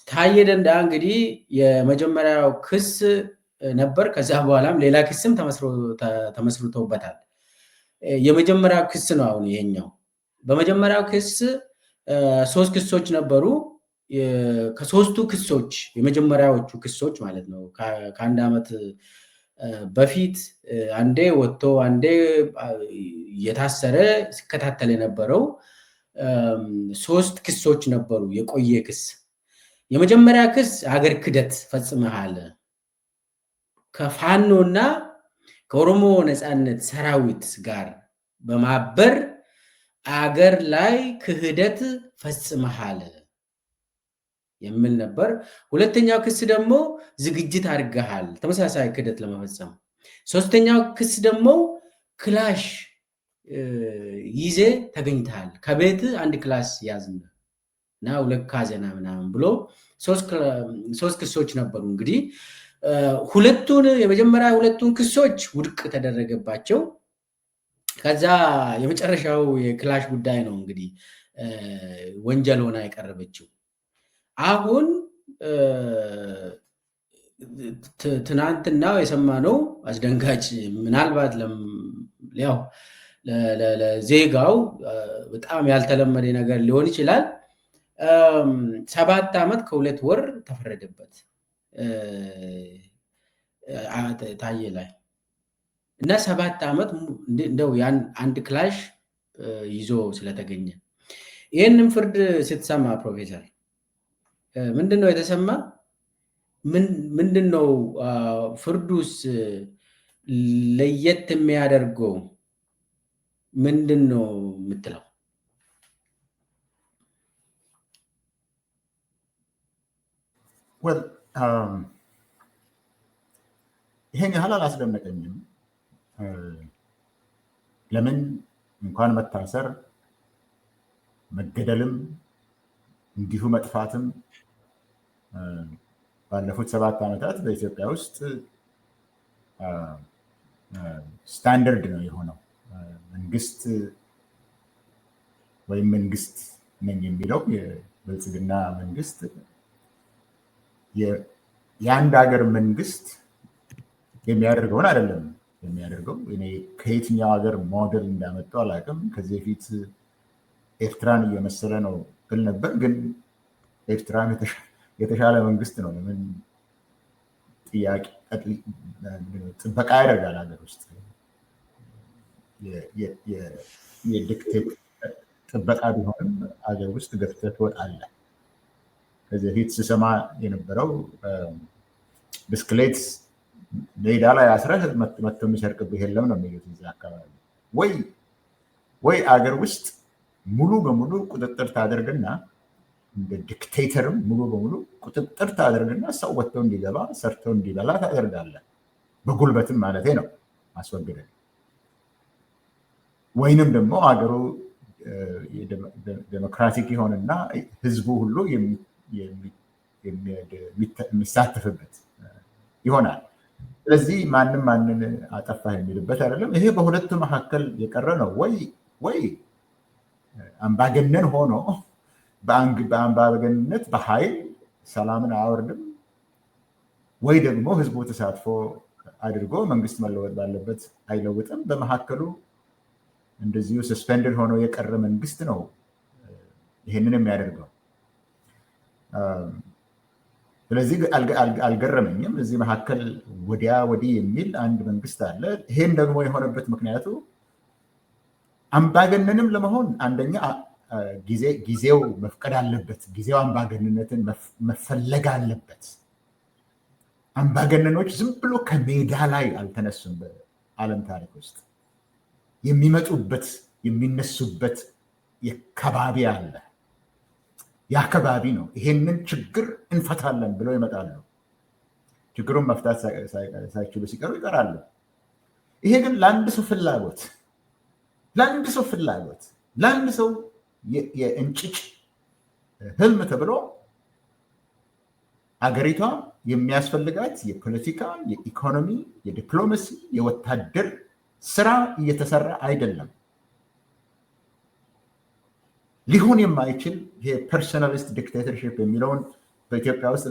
ታዬ ደንደዓ እንግዲህ የመጀመሪያው ክስ ነበር። ከዛ በኋላም ሌላ ክስም ተመስርቶበታል። የመጀመሪያው ክስ ነው አሁን ይሄኛው። በመጀመሪያው ክስ 3 ክሶች ነበሩ። ከሶስቱ ክሶች የመጀመሪያዎቹ ክሶች ማለት ነው ከአንድ ዓመት በፊት አንዴ ወጥቶ አንዴ የታሰረ ሲከታተል የነበረው 3 ክሶች ነበሩ። የቆየ ክስ የመጀመሪያ ክስ ሀገር ክደት ፈጽመሃል፣ ከፋኖና ከኦሮሞ ነፃነት ሰራዊት ጋር በማበር አገር ላይ ክህደት ፈጽመሃል የሚል ነበር። ሁለተኛው ክስ ደግሞ ዝግጅት አድርገሃል ተመሳሳይ ክህደት ለመፈጸም። ሶስተኛው ክስ ደግሞ ክላሽ ይዜ ተገኝተሃል፣ ከቤት አንድ ክላስ ያዝና እና 2 ካዘና ምናምን ብሎ 3 ክሶች ነበሩ። እንግዲህ የመጀመሪያ ሁለቱን ክሶች ውድቅ ተደረገባቸው። ከዛ የመጨረሻው የክላሽ ጉዳይ ነው እንግዲህ ወንጀል ሆና የቀረበችው። አሁን ትናንትና የሰማነው አስደንጋጭ፣ ምናልባት ያው ለዜጋው በጣም ያልተለመደ ነገር ሊሆን ይችላል። 7 ዓመት ከ2 ወር ተፈረደበት ታዬ ላይ እና 7 ዓመት እንደው አንድ ክላሽ ይዞ ስለተገኘ። ይህንን ፍርድ ስትሰማ ፕሮፌሰር ምንድነው የተሰማ? ምንድነው ፍርዱስ ለየት የሚያደርገው ምንድነው የምትለው? ይሄን ያህል አላስደነቀኝም። ለምን እንኳን መታሰር መገደልም እንዲሁ መጥፋትም ባለፉት 7 ዓመታት በኢትዮጵያ ውስጥ ስታንዳርድ ነው የሆነው። መንግስት ወይም መንግስት ነኝ የሚለው የብልጽግና መንግስት የአንድ ሀገር መንግስት የሚያደርገውን አይደለም የሚያደርገው። እኔ ከየትኛው ሀገር ሞዴል እንዳመጣው አላውቅም። ከዚህ በፊት ኤርትራን እየመሰለ ነው ብል ነበር፣ ግን ኤርትራን የተሻለ መንግስት ነው። ምን ጥያቄ ጥበቃ ያደርጋል ሀገር ውስጥ የዲክቴት ጥበቃ ቢሆንም ሀገር ውስጥ ገብተህ ትወጣለህ። ከዚህ በፊት ስሰማ የነበረው ብስክሌት ሜዳ ላይ አስረህ መጥቶ የሚሰርቅብህ የለም ነው የሚሉት እዚህ አካባቢ። ወይ አገር ውስጥ ሙሉ በሙሉ ቁጥጥር ታደርግና እንደ ዲክቴተርም ሙሉ በሙሉ ቁጥጥር ታደርግና ሰው ወጥቶ እንዲገባ ሰርቶ እንዲበላ ታደርጋለህ። በጉልበትም ማለቴ ነው አስወግደን። ወይንም ደግሞ ሀገሩ ዴሞክራቲክ ይሆንና ህዝቡ ሁሉ የሚሳተፍበት ይሆናል። ስለዚህ ማንም ማንን አጠፋህ የሚልበት አይደለም። ይሄ በሁለቱ መካከል የቀረ ነው። ወይ አምባገነን ሆኖ በአምባገነንነት በኃይል ሰላምን አያወርድም፣ ወይ ደግሞ ህዝቡ ተሳትፎ አድርጎ መንግስት መለወጥ ባለበት አይለውጥም። በመካከሉ እንደዚሁ ሰስፔንደድ ሆኖ የቀረ መንግስት ነው ይሄንን የሚያደርገው። ስለዚህ አልገረመኝም። እዚህ መካከል ወዲያ ወዲህ የሚል አንድ መንግስት አለ። ይሄን ደግሞ የሆነበት ምክንያቱ አምባገነንም ለመሆን አንደኛ ጊዜው መፍቀድ አለበት። ጊዜው አምባገነንነትን መፈለግ አለበት። አምባገነኖች ዝም ብሎ ከሜዳ ላይ አልተነሱም። በዓለም ታሪክ ውስጥ የሚመጡበት የሚነሱበት የከባቢ አለ። ያ ከባቢ ነው ይሄንን ችግር እንፈታለን ብለው ይመጣሉ። ችግሩን መፍታት ሳይችሉ ሲቀሩ ይቀራሉ። ይሄ ግን ለአንድ ሰው ፍላጎት ለአንድ ሰው የእንጭጭ ህልም ተብሎ አገሪቷ የሚያስፈልጋት የፖለቲካ፣ የኢኮኖሚ፣ የዲፕሎማሲ፣ የወታደር ስራ እየተሰራ አይደለም። ሊሆን የማይችል ይሄ ፐርሶናሊስት ዲክቴተርሺፕ የሚለውን በኢትዮጵያ ውስጥ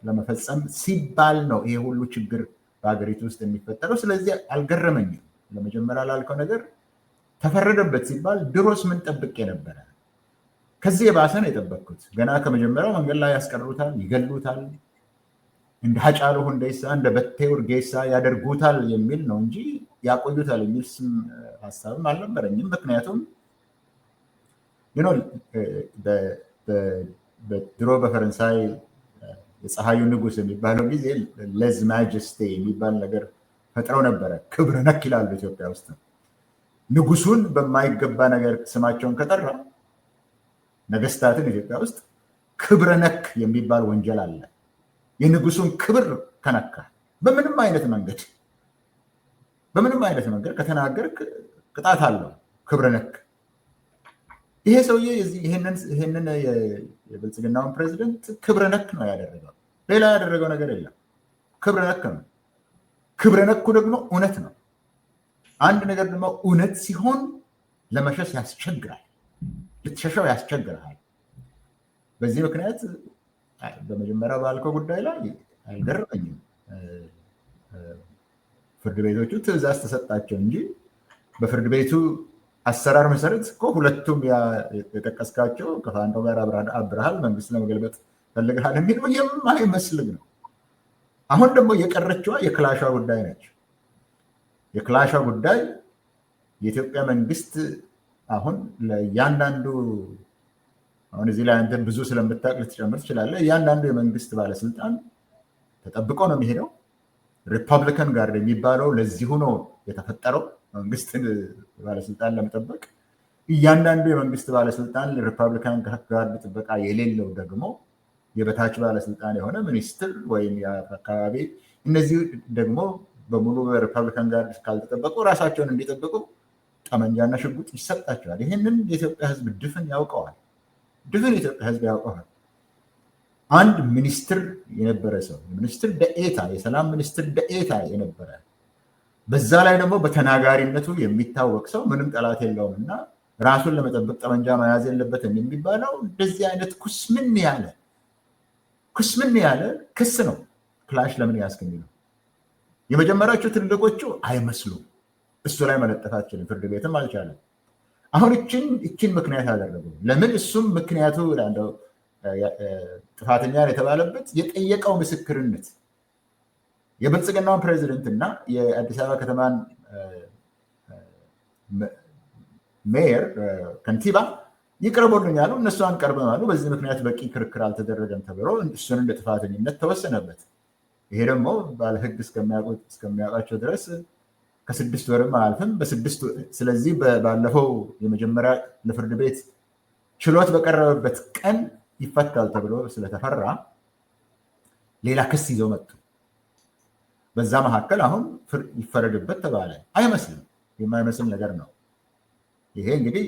ለመፈጸም ሲባል ነው ይሄ ሁሉ ችግር በሀገሪቱ ውስጥ የሚፈጠረው። ስለዚህ አልገረመኝም። ለመጀመሪያ ላልከው ነገር ተፈረደበት ሲባል ድሮስ ምን ጠብቄ ነበረ? ከዚህ የባሰ ነው የጠበቅኩት። ገና ከመጀመሪያው መንገድ ላይ ያስቀሩታል፣ ይገሉታል፣ እንደ ሃጫሉ ሁንዴሳ እንደ በቴ ኡርጌሳ ያደርጉታል የሚል ነው እንጂ ያቆዩታል የሚል ስም ሀሳብም አልነበረኝም። ምክንያቱም በድሮ በፈረንሳይ የፀሐዩ ንጉስ የሚባለው ጊዜ ለዝ ማጀስቴ የሚባል ነገር ፈጥረው ነበረ። ክብረ ነክ ይላሉ ኢትዮጵያ ውስጥ። ንጉሱን በማይገባ ነገር ስማቸውን ከጠራ ነገስታትን ኢትዮጵያ ውስጥ ክብረ ነክ የሚባል ወንጀል አለ። የንጉሱን ክብር ከነካ በምንም አይነት መንገድ ከተናገርክ ቅጣት አለው። ክብረ ነክ ይሄ ሰውዬ ይሄንን የብልጽግናውን ፕሬዚደንት ክብረ ነክ ነው ያደረገው። ሌላ ያደረገው ነገር የለም። ክብረ ነክ ነው። ክብረ ነኩ ደግሞ እውነት ነው። አንድ ነገር ደግሞ እውነት ሲሆን ለመሸሽ ያስቸግራል፣ ልትሸሸው ያስቸግራል። በዚህ ምክንያት በመጀመሪያ ባልከው ጉዳይ ላይ አልገረመኝም። ፍርድ ቤቶቹ ትዕዛዝ ተሰጣቸው እንጂ በፍርድ ቤቱ አሰራር መሰረት እኮ ሁለቱም የጠቀስካቸው ከፋኖ ጋር አብረሃል፣ መንግስት ለመገልበጥ ፈልግሃል የሚል የማይመስልም ነው። አሁን ደግሞ የቀረችዋ የክላሿ ጉዳይ ነች። የክላሿ ጉዳይ የኢትዮጵያ መንግስት አሁን ለእያንዳንዱ አሁን እዚህ ላይ አንተን ብዙ ስለምታውቅ ልትጨምር ትችላለህ። እያንዳንዱ የመንግስት ባለስልጣን ተጠብቆ ነው የሚሄደው። ሪፐብሊካን ጋርድ የሚባለው ለዚሁ ነው የተፈጠረው፣ መንግስትን ባለስልጣን ለመጠበቅ። እያንዳንዱ የመንግስት ባለስልጣን ሪፐብሊካን ጋርድ ጥበቃ የሌለው ደግሞ የበታች ባለስልጣን የሆነ ሚኒስትር ወይም የአካባቢ፣ እነዚህ ደግሞ በሙሉ በሪፐብሊካን ጋርድ ካልተጠበቁ ራሳቸውን እንዲጠብቁ ጠመንጃና ሽጉጥ ይሰጣቸዋል። ይህንን የኢትዮጵያ ህዝብ ድፍን ያውቀዋል። ድፍን የኢትዮጵያ ህዝብ ያውቀዋል። አንድ ሚኒስትር የነበረ ሰው ሚኒስትር ደኤታ፣ የሰላም ሚኒስትር ደኤታ የነበረ በዛ ላይ ደግሞ በተናጋሪነቱ የሚታወቅ ሰው ምንም ጠላት የለውም እና ራሱን ለመጠበቅ ጠመንጃ መያዝ የለበትም የሚባለው እንደዚህ አይነት ኩስምን ያለ ክስ ነው። ክላሽ ለምን ያስገኝ ነው? የመጀመሪያዎቹ ትልቆቹ አይመስሉም። እሱ ላይ መለጠፍ አልችልም፣ ፍርድ ቤትም አልቻለም። አሁን እችን ምክንያት አደረገው። ለምን? እሱም ምክንያቱ ጥፋተኛ የተባለበት የጠየቀው ምስክርነት የብልጽግናውን ፕሬዚደንት እና የአዲስ አበባ ከተማን ሜየር ከንቲባ ይቅረቡልኝ አሉ። እነሱ አንቀርብም አሉ። በዚህ ምክንያት በቂ ክርክር አልተደረገም ተብሎ እሱን እንደ ጥፋተኝነት ተወሰነበት። ይሄ ደግሞ ባለህግ እስከሚያውቃቸው ድረስ ከ6 ወርም አያልፍም። ስለዚህ ባለፈው የመጀመሪያ ለፍርድ ቤት ችሎት በቀረበበት ቀን ይፈታል ተብሎ ስለተፈራ ሌላ ክስ ይዘው መጡ። በዛ መካከል አሁን ይፈረድበት ተባለ። አይመስልም፣ የማይመስል ነገር ነው። ይሄ እንግዲህ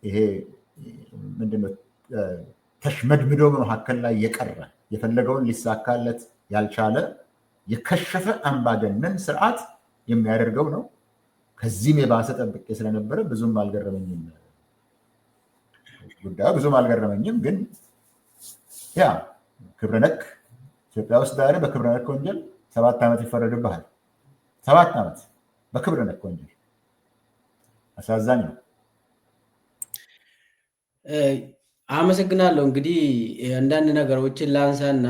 ይሄ ምንድነው ተሽመድምዶ መካከል ላይ የቀረ የፈለገውን ሊሳካለት ያልቻለ የከሸፈ አምባገነን ስርዓት የሚያደርገው ነው። ከዚህም የባሰ ጠብቄ ስለነበረ ብዙም አልገረመኝም። ጉዳዩ ብዙም አልገረመኝም። ግን ያ ክብረነክ ኢትዮጵያ ውስጥ ዛሬ በክብረነክ ወንጀል 7 ዓመት ይፈረድብሃል። 7 ዓመት በክብረነክ ወንጀል አሳዛኝ ነው። አመሰግናለሁ። እንግዲህ አንዳንድ ነገሮችን ላንሳና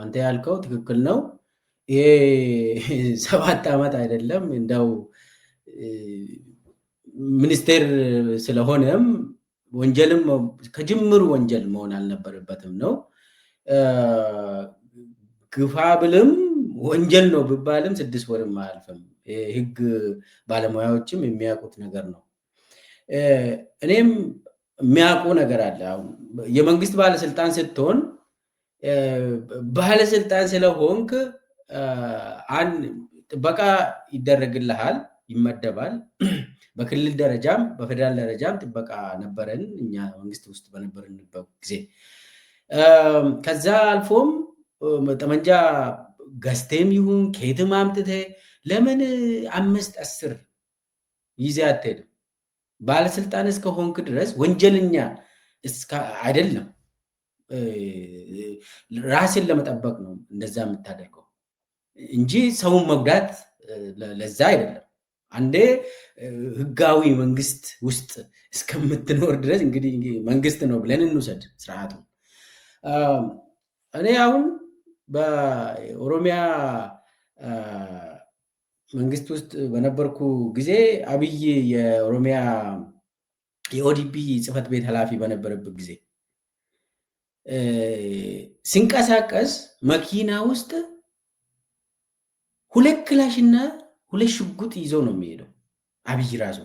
አንተ ያልከው ትክክል ነው። ይሄ 7 ዓመት አይደለም፣ እንደው ሚኒስቴር ስለሆነም ወንጀልም ከጅምሩ ወንጀል መሆን አልነበረበትም ነው። ግፋ ብልም ወንጀል ነው ቢባልም 6 ወርም አያልፍም። ህግ ባለሙያዎችም የሚያውቁት ነገር ነው። እኔም የሚያውቁ ነገር አለ። አሁን የመንግስት ባለስልጣን ስትሆን ባለስልጣን ስለሆንክ ጥበቃ ይደረግልሃል፣ ይመደባል። በክልል ደረጃም በፌደራል ደረጃም ጥበቃ ነበረን እኛ መንግስት ውስጥ በነበርንበት ጊዜ። ከዛ አልፎም ጠመንጃ ገዝተህም ይሁን ከየትም አምጥተህ ለምን 5-10 ይዘህ አትሄድም? ባለስልጣን እስከሆንክ ድረስ ወንጀለኛ አይደለም። ራስን ለመጠበቅ ነው እንደዛ የምታደርገው እንጂ ሰውን መጉዳት ለዛ አይደለም። አንዴ ህጋዊ መንግስት ውስጥ እስከምትኖር ድረስ እንግዲህ መንግስት ነው ብለን እንውሰድ ስርዓቱ። እኔ አሁን በኦሮሚያ መንግስት ውስጥ በነበርኩ ጊዜ አብይ የኦሮሚያ የኦዲፒ ጽህፈት ቤት ኃላፊ በነበረበት ጊዜ ሲንቀሳቀስ መኪና ውስጥ 2 ክላሽና 2 ሽጉጥ ይዞ ነው የሚሄደው አብይ ራሱ።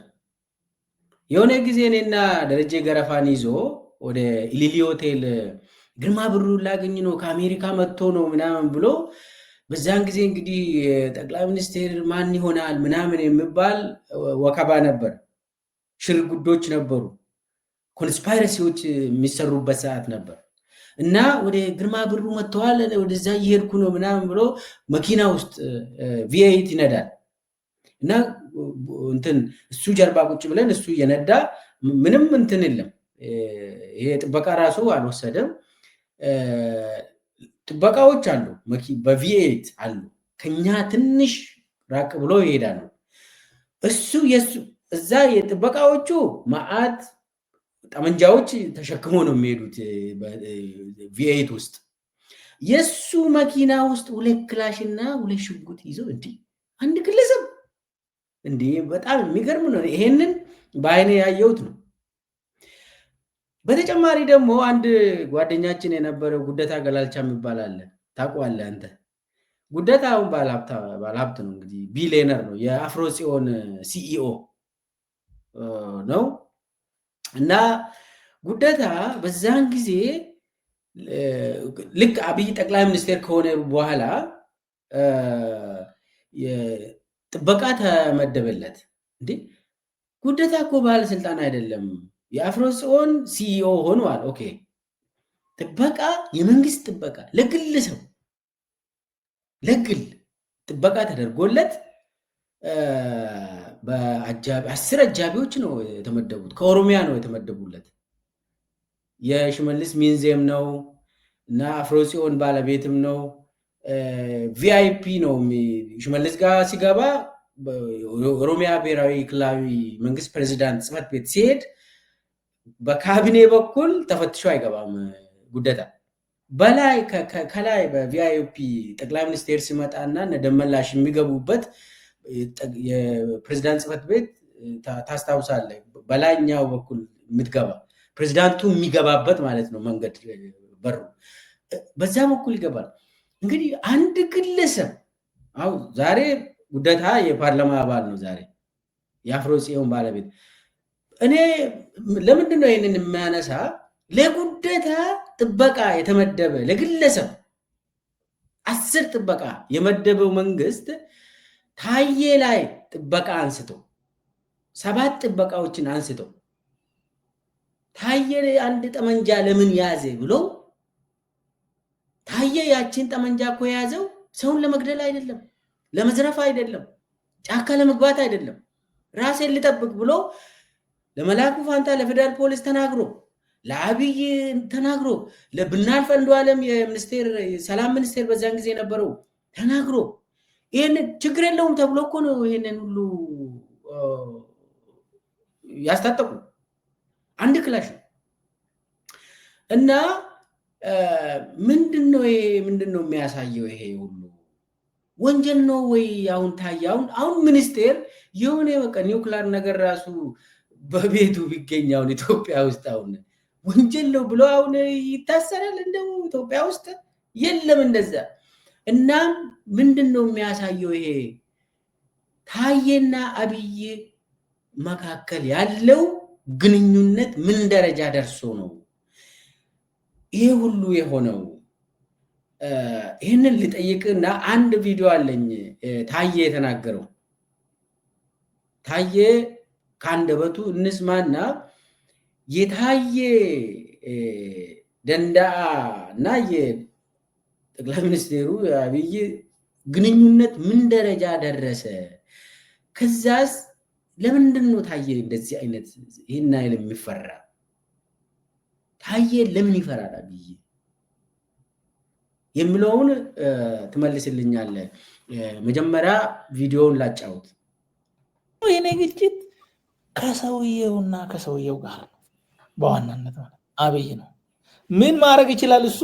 የሆነ ጊዜ እኔና ደረጀ ገረፋን ይዞ ወደ ኢሊሊ ሆቴል ግርማ ብሩ ላገኝ ነው ከአሜሪካ መጥቶ ነው ምናምን ብሎ በዛን ጊዜ እንግዲህ ጠቅላይ ሚኒስቴር ማን ይሆናል ምናምን የሚባል ወከባ ነበር። ሽርጉዶች ነበሩ፣ ኮንስፓይረሲዎች የሚሰሩበት ሰዓት ነበር እና ወደ ግርማ ብሩ መጥተዋል ወደዛ እየሄድኩ ነው ምናምን ብሎ መኪና ውስጥ ቪኤይት ይነዳል እና እንትን እሱ ጀርባ ቁጭ ብለን እሱ እየነዳ ምንም እንትን የለም። ይሄ ጥበቃ ራሱ አልወሰደም። ጥበቃዎች አሉ፣ በቪኤይት አሉ፣ ከኛ ትንሽ ራቅ ብሎ ይሄዳሉ። እሱ እዛ የጥበቃዎቹ ማአት ጠመንጃዎች ተሸክሞ ነው የሚሄዱት ቪኤይት ውስጥ። የሱ መኪና ውስጥ 2 ክላሽ እና 2 ሽጉጥ ይዞ እንዲህ አንድ ግለሰብ እንዲህ በጣም የሚገርም ነው። ይሄንን በአይኔ ያየሁት ነው። በተጨማሪ ደግሞ አንድ ጓደኛችን የነበረው ጉደታ ገላልቻ የሚባል አለ። ታውቀዋለህ አንተ? ጉደታ አሁን ባለሀብት ነው እንግዲህ ቢሊየነር ነው። የአፍሮ ጽዮን ሲኢኦ ነው እና ጉደታ በዛን ጊዜ ልክ አብይ ጠቅላይ ሚኒስቴር ከሆነ በኋላ ጥበቃ ተመደበለት። እንዴ ጉደታ እኮ ባለስልጣን አይደለም፣ የአፍሮ ጽዮን ሲኢኦ ሆኗል። ኦኬ ጥበቃ፣ የመንግስት ጥበቃ ለግል ሰው ለግል ጥበቃ ተደርጎለት በ10 አጃቢዎች ነው የተመደቡት። ከኦሮሚያ ነው የተመደቡለት። የሽመልስ ሚንዜም ነው እና አፍሮ ጽዮን ባለቤትም ነው። ቪአይፒ ነው። ሽመልስ ጋር ሲገባ ኦሮሚያ ብሔራዊ ክልላዊ መንግስት ፕሬዚዳንት ጽህፈት ቤት ሲሄድ በካቢኔ በኩል ተፈትሾ አይገባም ጉደታ። በላይ ከላይ በቪአይፒ ጠቅላይ ሚኒስቴር ሲመጣና ደመላሽ የሚገቡበት የፕሬዚዳንት ጽህፈት ቤት ታስታውሳለህ? በላይኛው በኩል የምትገባ ፕሬዚዳንቱ የሚገባበት ማለት ነው። መንገድ በሩ በዛ በኩል ይገባል። እንግዲህ አንድ ግለሰብ አሁን ዛሬ ጉደታ የፓርላማ አባል ነው። ዛሬ የአፍሮ ጽዮን ባለቤት። እኔ ለምንድን ነው ይህንን የሚያነሳ? ለጉደታ ጥበቃ የተመደበ ለግለሰብ 10 ጥበቃ የመደበው መንግስት ታዬ ላይ ጥበቃ አንስቶ 7 ጥበቃዎችን አንስቶ ታዬ አንድ ጠመንጃ ለምን ያዘ ብሎ ታዬ ያችን ጠመንጃ እኮ የያዘው ሰውን ለመግደል አይደለም፣ ለመዝረፍ አይደለም፣ ጫካ ለመግባት አይደለም፣ ራሴን ልጠብቅ ብሎ ለመላኩ ፋንታ ለፌደራል ፖሊስ ተናግሮ ለአብይ ተናግሮ ለብናልፍ አንዱዓለም የሚኒስቴር ሰላም ሚኒስቴር በዛን ጊዜ ነበረው ተናግሮ ይሄንን ችግር የለውም ተብሎ እኮ ነው ይሄንን ሁሉ ያስታጠቁ። አንድ ክላሽ ነው እና ምንድነው የሚያሳየው? ይሄ ሁሉ ወንጀል ነው ወይ? አሁን ታዬ አሁን ሚኒስቴር የሆነ በቃ ኒውክሊየር ነገር ራሱ በቤቱ ቢገኝ አሁን ኢትዮጵያ ውስጥ አሁን ወንጀል ነው ብሎ አሁን ይታሰራል? እንደው ኢትዮጵያ ውስጥ የለም እንደዛ። እና ምንድነው የሚያሳየው? ይሄ ታዬና አብይ መካከል ያለው ግንኙነት ምን ደረጃ ደርሶ ነው ይሄ ሁሉ የሆነው? ይህንን ልጠይቅና አንድ ቪዲዮ አለኝ ታዬ የተናገረው። ታዬ ከአንደበቱ እንስማና የታዬ ደንዳአ እና የጠቅላይ ሚኒስቴሩ አብይ ግንኙነት ምን ደረጃ ደረሰ? ከዛስ ለምንድን ነው ታዬ እንደዚህ አይነት ይህን አይል የሚፈራ? ታዬ ለምን ይፈራል አብይ የሚለውን ትመልስልኛለህ? መጀመሪያ ቪዲዮውን ላጫውት። የኔ ግጭት ከሰውየውና ከሰውየው ጋር በዋናነት ማለት አብይ ነው። ምን ማድረግ ይችላል እሱ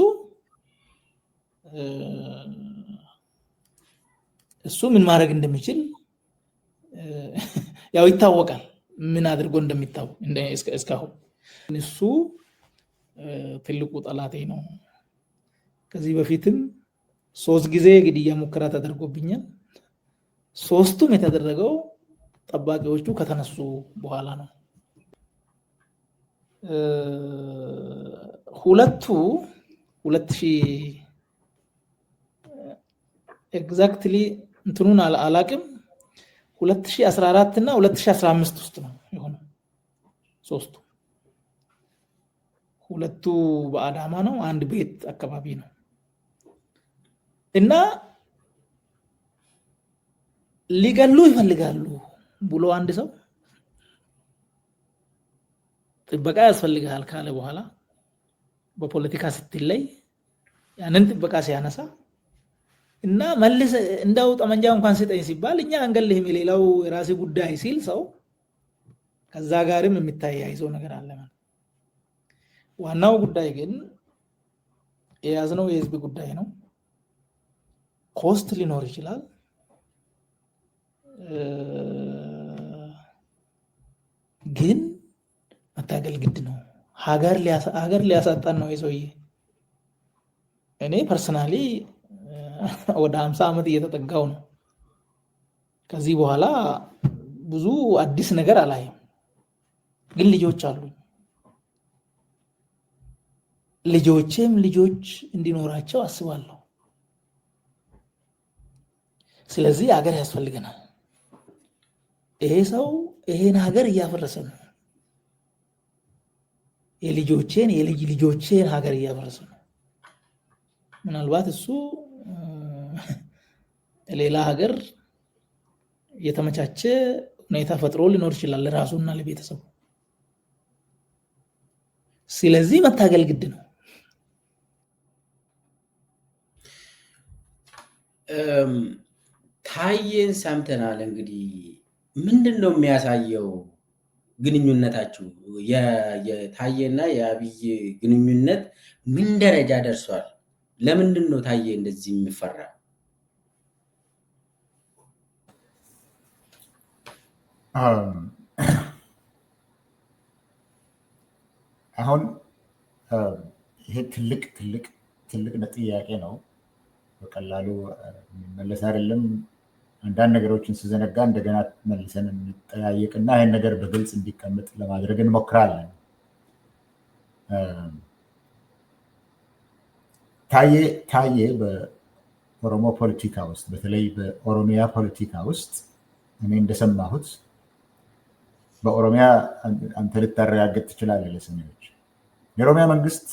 ምን ማድረግ እንደሚችል ያው ይታወቃል። ምን አድርጎ እንደሚታወቅ እስካሁን እሱ ትልቁ ጠላቴ ነው። ከዚህ በፊትም 3 ጊዜ ግድያ ሙከራ ተደርጎብኛል። 3ቱም የተደረገው ጠባቂዎቹ ከተነሱ በኋላ ነው። ሁለቱ 2000 ኤግዛክትሊ እንትኑን አላቅም 2014 እና 2015 ውስጥ ነው የሆነው። 3ቱ ሁለቱ በአዳማ ነው፣ አንድ ቤት አካባቢ ነው። እና ሊገሉ ይፈልጋሉ ብሎ አንድ ሰው ጥበቃ ያስፈልጋል ካለ በኋላ በፖለቲካ ስትለይ ያንን ጥበቃ ሲያነሳ እና መልስ እንደው ጠመንጃ እንኳን ስጠኝ ሲባል እኛ አንገልህም የሌላው የራሴ ጉዳይ ሲል ሰው ከዛ ጋርም የሚታያይዘው ነገር አለ ማለት። ዋናው ጉዳይ ግን የያዝነው የህዝብ ጉዳይ ነው። ኮስት ሊኖር ይችላል። ግን መታገል ግድ ነው። ሀገር ሊያሳጣን ነው የሰውዬ። እኔ ፐርሰናሊ ወደ 50 ዓመት እየተጠጋው ነው። ከዚህ በኋላ ብዙ አዲስ ነገር አላየም። ግን ልጆች አሉ። ልጆችም ልጆች እንዲኖራቸው አስባለሁ። ስለዚህ ሀገር ያስፈልገናል። ይሄ ሰው ይሄን ሀገር እያፈረሰ ነው። የልጆቼን የልጅ ልጆቼን ሀገር እያፈረሰ ነው። ምናልባት እሱ ሌላ ሀገር የተመቻቸ ሁኔታ ፈጥሮ ሊኖር ይችላል ለራሱና ለቤተሰቡ። ስለዚህ መታገል ግድ ነው። ታዬን ሰምተናል። እንግዲህ ምንድን ነው የሚያሳየው ግንኙነታችሁ? የታዬና የአብይ ግንኙነት ምን ደረጃ ደርሷል? ለምንድን ነው ታዬ እንደዚህ የሚፈራ? አሁን ይሄ ትልቅ ጥያቄ ነው። በቀላሉ የሚመለስ አይደለም። አንዳንድ ነገሮችን ስዘነጋ እንደገና መልሰን እንጠያየቅና ይህን ነገር በግልጽ እንዲቀመጥ ለማድረግ እንሞክራለን። ታዬ በኦሮሞ ፖለቲካ ውስጥ በተለይ በኦሮሚያ ፖለቲካ ውስጥ እኔ እንደሰማሁት በኦሮሚያ አንተ ልታረጋግጥ ትችላለህ ለሰሚዎች፣ የኦሮሚያ መንግስት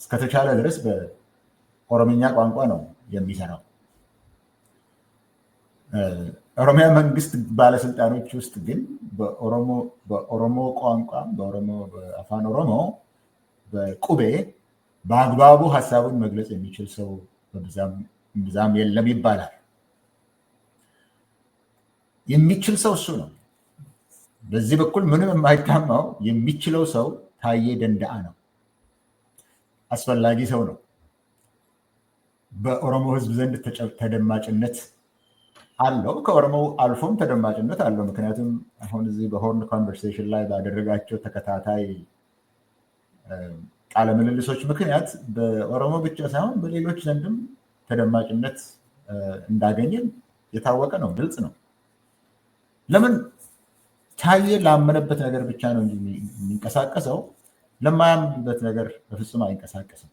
እስከተቻለ ድረስ በኦሮምኛ ቋንቋ ነው የሚሰራው። ኦሮሚያ መንግስት ባለስልጣኖች ውስጥ ግን በኦሮሞ ቋንቋ በአፋን ኦሮሞ በቁቤ በአግባቡ ሀሳቡን መግለጽ የሚችል ሰው በብዛም የለም ይባላል። የሚችል ሰው እሱ ነው። በዚህ በኩል ምንም የማይታማው የሚችለው ሰው ታዬ ደንደአ ነው። አስፈላጊ ሰው ነው። በኦሮሞ ህዝብ ዘንድ ተደማጭነት አለው። ከኦሮሞ አልፎም ተደማጭነት አለው። ምክንያቱም አሁን እዚህ በሆርን ኮንቨርሴሽን ላይ ባደረጋቸው ተከታታይ ቃለ ምልልሶች ምክንያት በኦሮሞ ብቻ ሳይሆን በሌሎች ዘንድም ተደማጭነት እንዳገኘን የታወቀ ነው፣ ግልጽ ነው። ለምን? ታዬ ላመነበት ነገር ብቻ ነው እንጂ የሚንቀሳቀሰው ለማያምንበት ነገር በፍጹም አይንቀሳቀስም።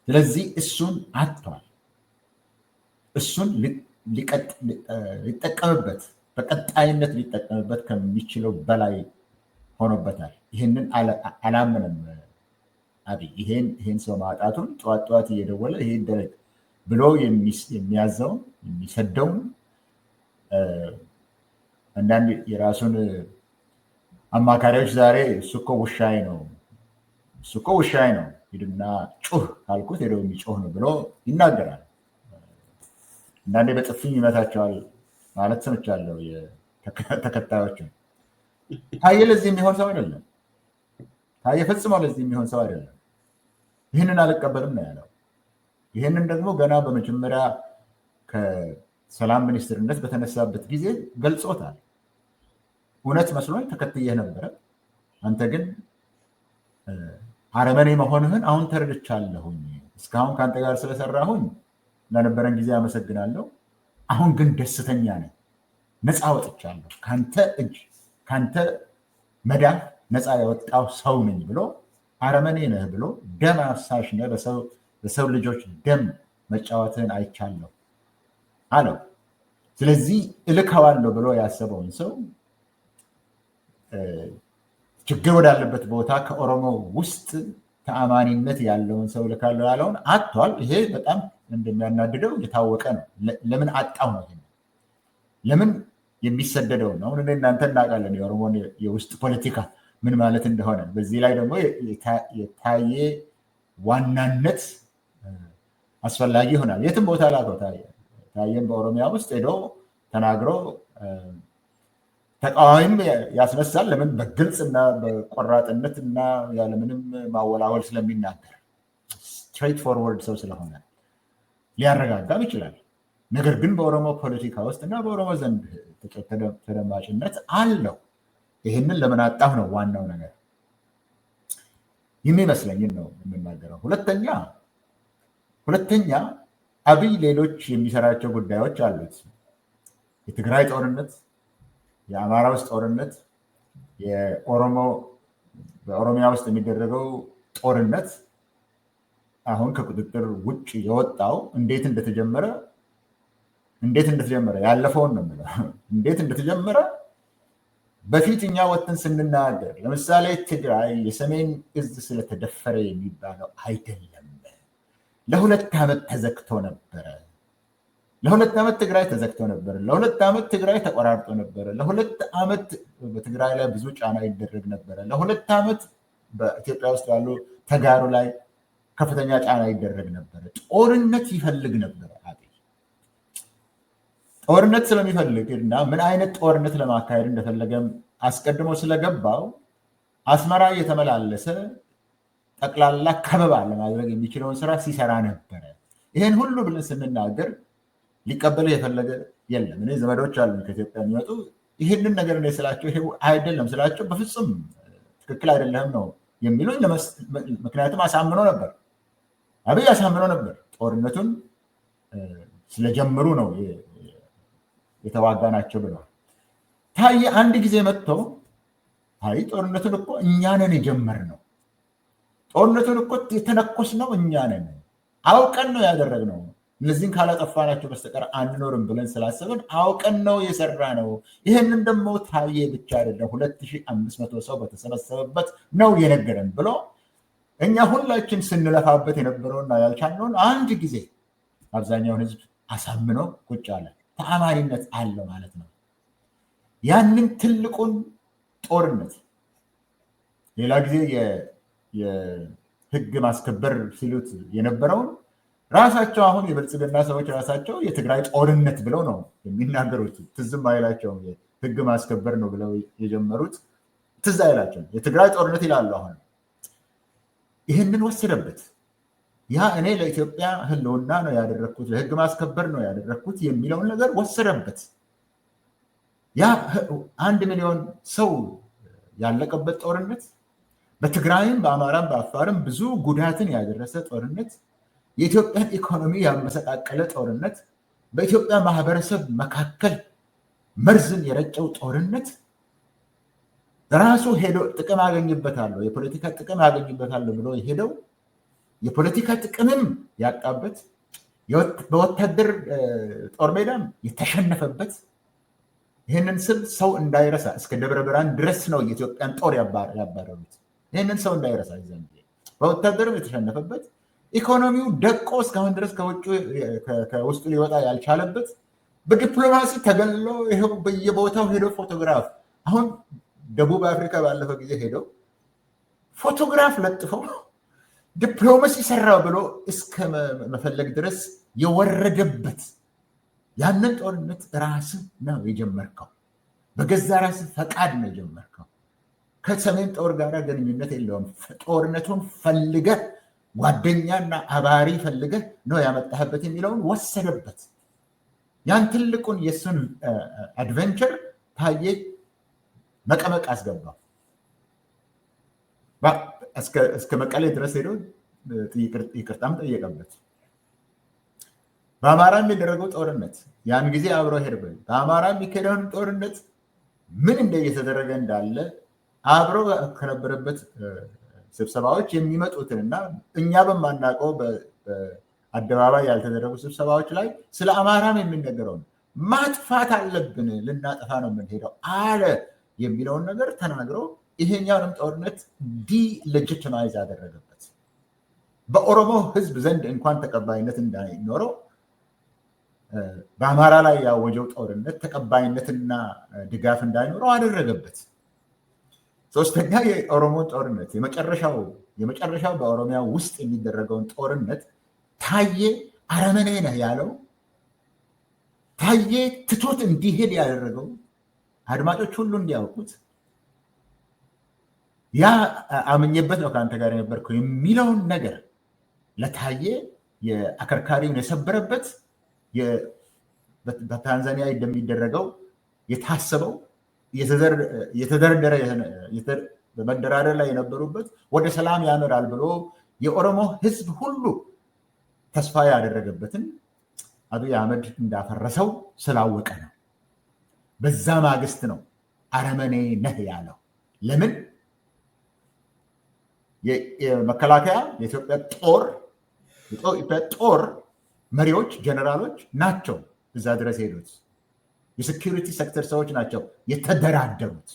ስለዚህ እሱን አጥቷል። እሱን ሊጠቀምበት በቀጣይነት ሊጠቀምበት ከሚችለው በላይ ሆኖበታል። ይህንን አላመነም አብይ። ይሄን ሰው ማጣቱን ጠዋት እየደወለ ይሄ ይደረግ ብሎ የሚያዘውን የሚሰደውን አንዳንድ የራሱን አማካሪዎች ዛሬ እሱ እኮ ውሻዬ ነው ሂድና ጩህ ካልኩት ሄደው የሚጮህ ነው ብሎ ይናገራል። አንዳንዴ በጥፊኝ ይመታቸዋል ማለት ሰምቻለሁ ተከታዮችን። ታየ ለዚህ የሚሆን ሰው አይደለም። ታየ ፈጽሞ ለዚህ የሚሆን ሰው አይደለም። ይህንን አልቀበልም ነው ያለው። ይህንን ደግሞ ገና በመጀመሪያ ከሰላም ሚኒስትርነት በተነሳበት ጊዜ ገልጾታል። እውነት መስሎኝ ተከትየህ ነበረ፣ አንተ ግን አረመኔ መሆንህን አሁን ተረድቻለሁኝ። እስካሁን ከአንተ ጋር ስለሰራሁኝ ለነበረን ጊዜ አመሰግናለሁ። አሁን ግን ደስተኛ ነኝ፣ ነፃ ወጥቻለሁ፣ ከአንተ እጅ ከአንተ መዳፍ ነፃ የወጣው ሰው ነኝ ብሎ አረመኔ ነህ ብሎ ደም አፍሳሽ ነህ፣ በሰው ልጆች ደም መጫወትህን አይቻለሁ አለው። ስለዚህ እልከዋለሁ ብሎ ያሰበውን ሰው ችግር ወዳለበት ቦታ ከኦሮሞ ውስጥ ተአማኒነት ያለውን ሰው እልካለሁ ያለውን አጥቷል። ይሄ በጣም እንደሚያናድደው የታወቀ ነው። ለምን አጣው ነው? ለምን የሚሰደደው ነው? አሁን እናንተ እናውቃለን የኦሮሞን የውስጥ ፖለቲካ ምን ማለት እንደሆነ። በዚህ ላይ ደግሞ የታየ ዋናነት አስፈላጊ ይሆናል። የትም ቦታ ላከው ታየን በኦሮሚያ ውስጥ ሄዶ ተናግሮ ተቃዋሚም ያስነሳል። ለምን? በግልጽ እና በቆራጥነት እና ያለምንም ማወላወል ስለሚናገር ስትሬት ፎርወርድ ሰው ስለሆነ ሊያረጋጋም ይችላል። ነገር ግን በኦሮሞ ፖለቲካ ውስጥ እና በኦሮሞ ዘንድ ተደማጭነት አለው። ይህንን ለምን አጣሁ ነው ዋናው ነገር። የሚመስለኝን ነው የምናገረው። ሁለተኛ አብይ ሌሎች የሚሰራቸው ጉዳዮች አሉት። የትግራይ ጦርነት፣ የአማራ ውስጥ ጦርነት፣ በኦሮሚያ ውስጥ የሚደረገው ጦርነት አሁን ከቁጥጥር ውጭ የወጣው እንዴት እንደተጀመረ ያለፈውን ነው የምለው። እንዴት እንደተጀመረ በፊት እኛ ወጥተን ስንናገር፣ ለምሳሌ ትግራይ የሰሜን እዝ ስለተደፈረ የሚባለው አይደለም። ለ2 ዓመት ተዘግቶ ነበረ። ለ2 ዓመት ትግራይ ተዘግቶ ነበረ። ለ2 ዓመት ትግራይ ተቆራርጦ ነበረ። ለ2 ዓመት በትግራይ ላይ ብዙ ጫና ይደረግ ነበረ። ለ2 ዓመት በኢትዮጵያ ውስጥ ያሉ ተጋሩ ላይ ከፍተኛ ጫና ይደረግ ነበረ። ጦርነት ይፈልግ ነበረ። ጦርነት ስለሚፈልግ እና ምን አይነት ጦርነት ለማካሄድ እንደፈለገም አስቀድሞ ስለገባው አስመራ እየተመላለሰ ጠቅላላ ከበባ ለማድረግ የሚችለውን ስራ ሲሰራ ነበረ። ይህን ሁሉ ብለን ስንናገር ሊቀበል የፈለገ የለም። እኔ ዘመዶች አሉ ከኢትዮጵያ የሚመጡ ይህንን ነገር እኔ ስላቸው ይሄ አይደለም ስላቸው በፍጹም ትክክል አይደለም ነው የሚሉኝ። ምክንያቱም አሳምኖ ነበር፣ አብይ አሳምኖ ነበር። ጦርነቱን ስለጀመሩ ነው የተዋጋ ናቸው ብለዋል። ታየ አንድ ጊዜ መጥቶ አይ ጦርነቱን እኮ እኛ ነን የጀመርነው፣ ጦርነቱን እኮ የተነኮስነው እኛ ነን፣ አውቀን ነው ያደረግነው፣ እነዚህን ካላጠፋናቸው በስተቀር አንኖርም ብለን ስላሰብን አውቀን ነው የሰራ ነው። ይህንን ደግሞ ታየ ብቻ አይደለም 2500 ሰው በተሰበሰበበት ነው የነገረን ብሎ እኛ ሁላችን ስንለፋበት የነበረውና ያልቻልነውን አንድ ጊዜ አብዛኛውን ህዝብ አሳምኖ ቁጭ አለ። ተአማኒነት አለው ማለት ነው። ያንን ትልቁን ጦርነት ሌላ ጊዜ የህግ ማስከበር ሲሉት የነበረውን ራሳቸው አሁን የብልጽግና ሰዎች ራሳቸው የትግራይ ጦርነት ብለው ነው የሚናገሩት። ትዝም አይላቸውም። ህግ ማስከበር ነው ብለው የጀመሩት ትዝ አይላቸውም። የትግራይ ጦርነት ይላሉ። አሁን ይህንን ወሰደበት። ያ እኔ ለኢትዮጵያ ህልውና ነው ያደረግኩት፣ ለህግ ማስከበር ነው ያደረግኩት የሚለውን ነገር ወሰደበት። ያ 1 ሚሊዮን ሰው ያለቀበት ጦርነት፣ በትግራይም በአማራም በአፋርም ብዙ ጉዳትን ያደረሰ ጦርነት፣ የኢትዮጵያን ኢኮኖሚ ያመሰቃቀለ ጦርነት፣ በኢትዮጵያ ማህበረሰብ መካከል መርዝን የረጨው ጦርነት ራሱ ሄዶ ጥቅም አገኝበታለሁ፣ የፖለቲካ ጥቅም አገኝበታለሁ ብሎ የሄደው የፖለቲካ ጥቅምም ያጣበት፣ በወታደር ጦር ሜዳም የተሸነፈበት፣ ይህንን ስል ሰው እንዳይረሳ እስከ ደብረ ብርሃን ድረስ ነው የኢትዮጵያን ጦር ያባረሩት። ይህንን ሰው እንዳይረሳ ይዘን በወታደርም የተሸነፈበት፣ ኢኮኖሚው ደቆ እስካሁን ድረስ ከውስጡ ሊወጣ ያልቻለበት፣ በዲፕሎማሲ ተገሎ ይሄው በየቦታው ሄደው ፎቶግራፍ አሁን ደቡብ አፍሪካ ባለፈው ጊዜ ሄደው ፎቶግራፍ ለጥፈው ዲፕሎማሲ ሰራው ብሎ እስከ መፈለግ ድረስ የወረደበት ያንን ጦርነት ራስ ነው የጀመርከው። በገዛ ራስ ፈቃድ ነው የጀመርከው። ከሰሜን ጦር ጋር ግንኙነት የለውም። ጦርነቱን ፈልገህ ጓደኛና አባሪ ፈልገህ ነው ያመጣህበት የሚለውን ወሰደበት። ያን ትልቁን የሱን አድቨንቸር ታዬ መቀመቅ አስገባው። እስከ መቀሌ ድረስ ሄዶ ይቅርታም ጠየቀበት። በአማራ የሚደረገው ጦርነት ያን ጊዜ አብሮ ሄድበት። በአማራ የሚካሄደውን ጦርነት ምን እየተደረገ እንዳለ አብሮ ከነበረበት ስብሰባዎች የሚመጡትንና እኛ በማናውቀው በአደባባይ ያልተደረጉ ስብሰባዎች ላይ ስለ አማራም የሚነገረውን ማጥፋት አለብን፣ ልናጠፋ ነው የምንሄደው አለ የሚለውን ነገር ተናግሮ ይሄኛውንም ጦርነት ዲሌጂቲማይዝ አደረገበት። በኦሮሞ ሕዝብ ዘንድ እንኳን ተቀባይነት እንዳይኖረው በአማራ ላይ ያወጀው ጦርነት ተቀባይነትና ድጋፍ እንዳይኖረው አደረገበት። ሶስተኛ የኦሮሞን ጦርነት የመጨረሻው በኦሮሚያ ውስጥ የሚደረገውን ጦርነት ታዬ አረመኔ ነህ ያለው ታዬ ትቶት እንዲሄድ ያደረገው አድማጮች ሁሉ እንዲያውቁት ያ አምኜበት ነው ከአንተ ጋር የነበርከው የሚለውን ነገር ለታዬ የአከርካሪውን የሰበረበት በታንዛኒያ እንደሚደረገው የታሰበው የተደረደረ በመደራደር ላይ የነበሩበት ወደ ሰላም ያመራል ብሎ የኦሮሞ ሕዝብ ሁሉ ተስፋ ያደረገበትን አብይ አህመድ እንዳፈረሰው ስላወቀ ነው። በዛ ማግስት ነው አረመኔ ነህ ያለው። ለምን? የመከላከያ የኢትዮጵያ ጦር መሪዎች ጀነራሎች ናቸው እዛ ድረስ ሄዱት። የሴኪሪቲ ሴክተር ሰዎች ናቸው የተደራደሩት።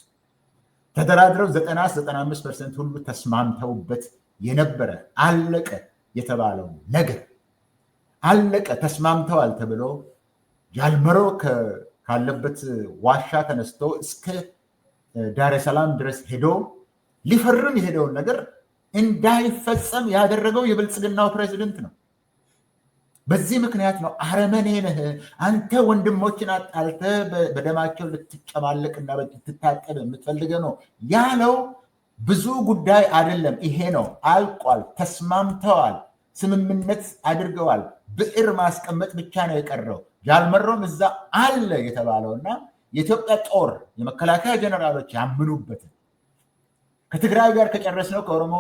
ተደራድረው 90-95% ሁሉ ተስማምተውበት የነበረ አለቀ የተባለው ነገር አለቀ። ተስማምተዋል ተብሎ ጃልመሮ ካለበት ዋሻ ተነስቶ እስከ ዳሬ ሰላም ድረስ ሄዶ ሊፈርም የሄደውን ነገር እንዳይፈጸም ያደረገው የብልጽግናው ፕሬዚደንት ነው። በዚህ ምክንያት ነው አረመኔ ነህ አንተ፣ ወንድሞችን አጣልተህ በደማቸው ልትጨማለቅና ልትታጠብ የምትፈልገ ነው ያለው። ብዙ ጉዳይ አይደለም፣ ይሄ ነው። አልቋል። ተስማምተዋል፣ ስምምነት አድርገዋል። ብዕር ማስቀመጥ ብቻ ነው የቀረው። ጃልመሮም እዛ አለ የተባለውና የኢትዮጵያ ጦር የመከላከያ ጀነራሎች ያምኑበትን ከትግራይ ጋር ከጨረስነው ከኦሮሞ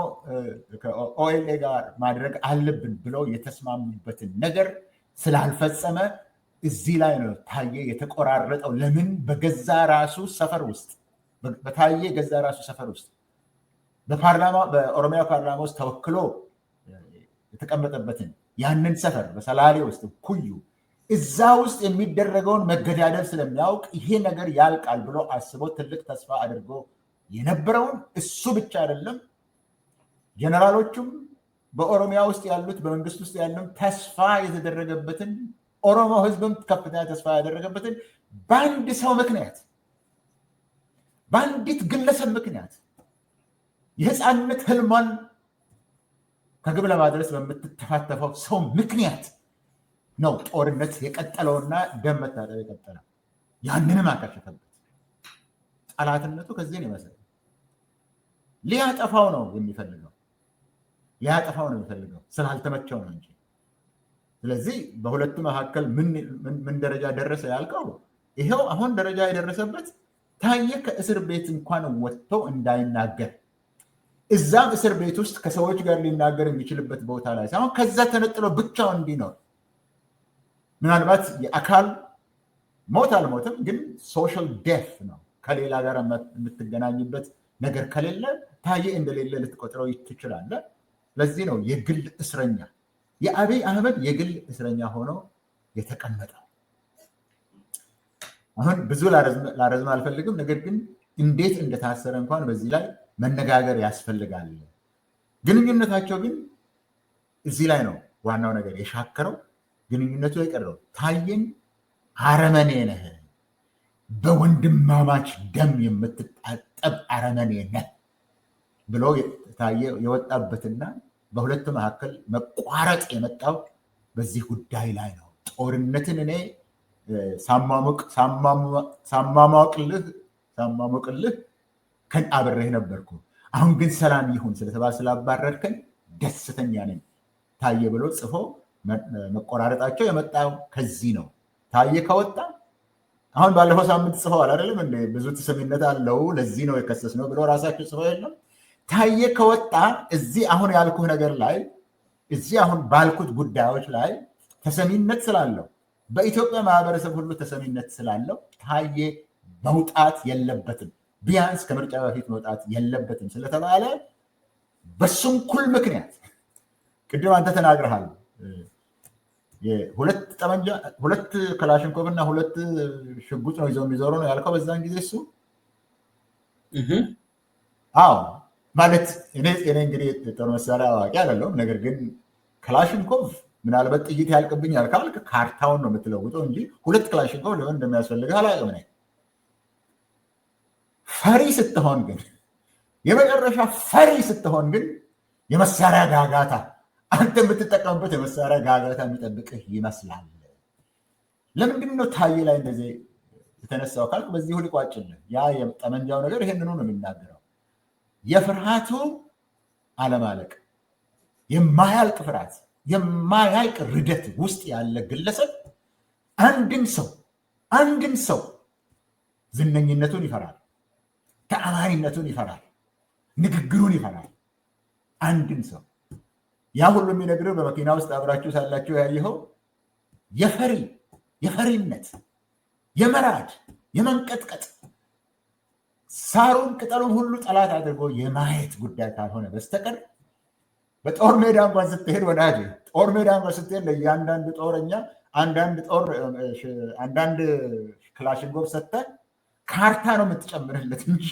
ከኦኤልኤ ጋር ማድረግ አለብን ብለው የተስማሙበትን ነገር ስላልፈጸመ እዚህ ላይ ነው ታዬ የተቆራረጠው። ለምን? በገዛ ራሱ ሰፈር ውስጥ በታዬ ገዛ ራሱ ሰፈር ውስጥ በኦሮሚያ ፓርላማ ውስጥ ተወክሎ የተቀመጠበትን ያንን ሰፈር በሰላሌ ውስጥ ኩዩ እዛ ውስጥ የሚደረገውን መገዳደል ስለሚያውቅ ይሄ ነገር ያልቃል ብሎ አስቦ ትልቅ ተስፋ አድርጎ የነበረውን እሱ ብቻ አይደለም፣ ጀነራሎቹም በኦሮሚያ ውስጥ ያሉት በመንግስት ውስጥ ያለው ተስፋ የተደረገበትን ኦሮሞ ሕዝብም ከፍተኛ ተስፋ ያደረገበትን በአንድ ሰው ምክንያት በአንዲት ግለሰብ ምክንያት የህፃንነት ህልሟን ከግብ ለማድረስ በምትተፋተፈው ሰው ምክንያት ነው ጦርነት የቀጠለውና ደም መታጠብ የቀጠለው። ያንንም አከሸፈበት። ጠላትነቱ ከዚህ ነው ይመስላል። ሊያጠፋው ነው የሚፈልገው ስላልተመቸው ነው እንጂ። ስለዚህ በሁለቱ መካከል ምን ደረጃ ደረሰ ያልከው ይሄው አሁን ደረጃ የደረሰበት ታዬ ከእስር ቤት እንኳን ወጥቶ እንዳይናገር እዛም እስር ቤት ውስጥ ከሰዎች ጋር ሊናገር የሚችልበት ቦታ ላይ ሳይሆን ከዛ ተነጥሎ ብቻው እንዲኖር ምናልባት የአካል ሞት አልሞትም፣ ግን ሶሻል ዴፍ ነው። ከሌላ ጋር የምትገናኝበት ነገር ከሌለ ታዬ እንደሌለ ልትቆጥረው ትችላለህ። ለዚህ ነው የግል እስረኛ የአብይ አህመድ የግል እስረኛ ሆኖ የተቀመጠው። አሁን ብዙ ላረዝም አልፈልግም፣ ነገር ግን እንዴት እንደታሰረ እንኳን በዚህ ላይ መነጋገር ያስፈልጋል። ግንኙነታቸው ግን እዚህ ላይ ነው ዋናው ነገር የሻከረው። ግንኙነቱ የቀረው ታዬን አረመኔ ነህ፣ በወንድማማች ደም የምትጣጠብ አረመኔ ነህ ብሎ ታዬ የወጣበትና በሁለቱ መካከል መቋረጥ የመጣው በዚህ ጉዳይ ላይ ነው። ጦርነትን እኔ ሳማሞቅልህ አብሬህ ነበርኩ። አሁን ግን ሰላም ይሁን ስለተባለ ስላባረርከኝ ደስተኛ ነኝ ታዬ ብሎ ጽፎ መቆራረጣቸው የመጣው ከዚህ ነው። ታዬ ከወጣ አሁን ባለፈው ሳምንት ጽፈዋል አይደለም እንደ ብዙ ተሰሚነት አለው ለዚህ ነው የከሰስ ነው ብሎ ራሳቸው ጽፈው የለም። ታዬ ከወጣ እዚህ አሁን ያልኩህ ነገር ላይ እዚህ አሁን ባልኩት ጉዳዮች ላይ ተሰሚነት ስላለው በኢትዮጵያ ማህበረሰብ ሁሉ ተሰሚነት ስላለው ታዬ መውጣት የለበትም፣ ቢያንስ ከምርጫ በፊት መውጣት የለበትም ስለተባለ በሱም ኩል ምክንያት ቅድም አንተ ተናግረሃል። ሁለት ጠመንጃ፣ ሁለት ክላሽንኮቭ እና ሁለት ሽጉጥ ነው ይዘው የሚዞሩ ነው ያልከው በዛን ጊዜ እሱ። አዎ ማለት እኔ እንግዲህ የጦር መሳሪያ አዋቂ አይደለሁም። ነገር ግን ክላሽንኮቭ ምናልባት ጥይት ያልቅብኛል ካልክ ካርታውን ነው የምትለውጠው እንጂ ሁለት ክላሽንኮቭ ለምን እንደሚያስፈልግህ አላውቅም። እኔ ፈሪ ስትሆን ግን የመጨረሻ ፈሪ ስትሆን ግን የመሳሪያ ጋጋታ አንተ የምትጠቀምበት የመሳሪያ ጋጋታ የሚጠብቅህ ይመስላል። ለምንድን ነው ታዬ ላይ እንደዚህ የተነሳው ካልክ በዚህ ሁሉ ቋጭልህ። ያ የጠመንጃው ነገር ይሄንኑ ነው የሚናገረው። የፍርሃቱ አለማለቅ፣ የማያልቅ ፍርሃት፣ የማያልቅ ርደት ውስጥ ያለ ግለሰብ አንድን ሰው ዝነኝነቱን ይፈራል፣ ተአማኒነቱን ይፈራል፣ ንግግሩን ይፈራል። አንድን ሰው ያ ሁሉ የሚነግረው በመኪና ውስጥ አብራችሁ ሳላችሁ ያየኸው የፈሪነት፣ የመራድ፣ የመንቀጥቀጥ ሳሩን ቅጠሉን ሁሉ ጠላት አድርጎ የማየት ጉዳይ ካልሆነ በስተቀር በጦር ሜዳ እንኳን ስትሄድ ወዳጅ ጦር ሜዳ እንኳን ስትሄድ ለእያንዳንዱ ጦረኛ አንዳንድ ክላሽንኮቭ ሰጥተህ ካርታ ነው የምትጨምርለት እንጂ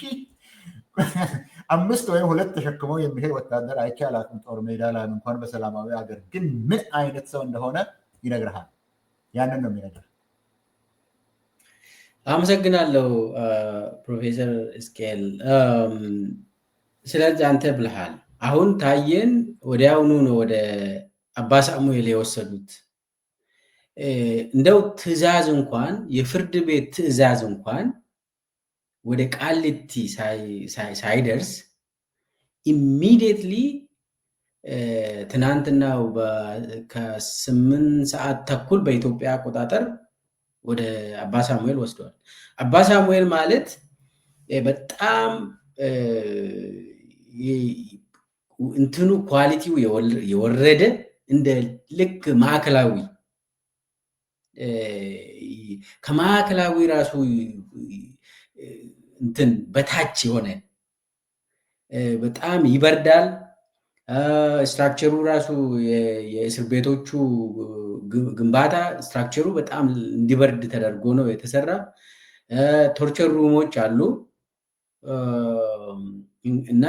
5 ወይም 2 ተሸክሞ የሚሄድ ወታደር አይቻላትም። ጦር ሜዳ ላይ እንኳን በሰላማዊ ሀገር ግን ምን አይነት ሰው እንደሆነ ይነግርሃል። ያንን ነው የሚነግር። አመሰግናለሁ ፕሮፌሰር እስኬል። ስለዚህ አንተ ብልሃል አሁን ታዬን ወዲያውኑ ነው ወደ አባ ሳሙኤል የወሰዱት። እንደው ትዕዛዝ እንኳን የፍርድ ቤት ትዕዛዝ እንኳን ወደ ቃሊቲ ሳይደርስ ኢሚዲየትሊ ትናንትናው ከ8 ሰዓት ተኩል በኢትዮጵያ አቆጣጠር ወደ አባ ሳሙኤል ወስደዋል። አባ ሳሙኤል ማለት በጣም እንትኑ ኳሊቲው የወረደ እንደ ልክ ማዕከላዊ ከማዕከላዊ ራሱ እንትን በታች የሆነ በጣም ይበርዳል። ስትራክቸሩ ራሱ የእስር ቤቶቹ ግንባታ ስትራክቸሩ በጣም እንዲበርድ ተደርጎ ነው የተሰራ። ቶርቸር ሩሞች አሉ እና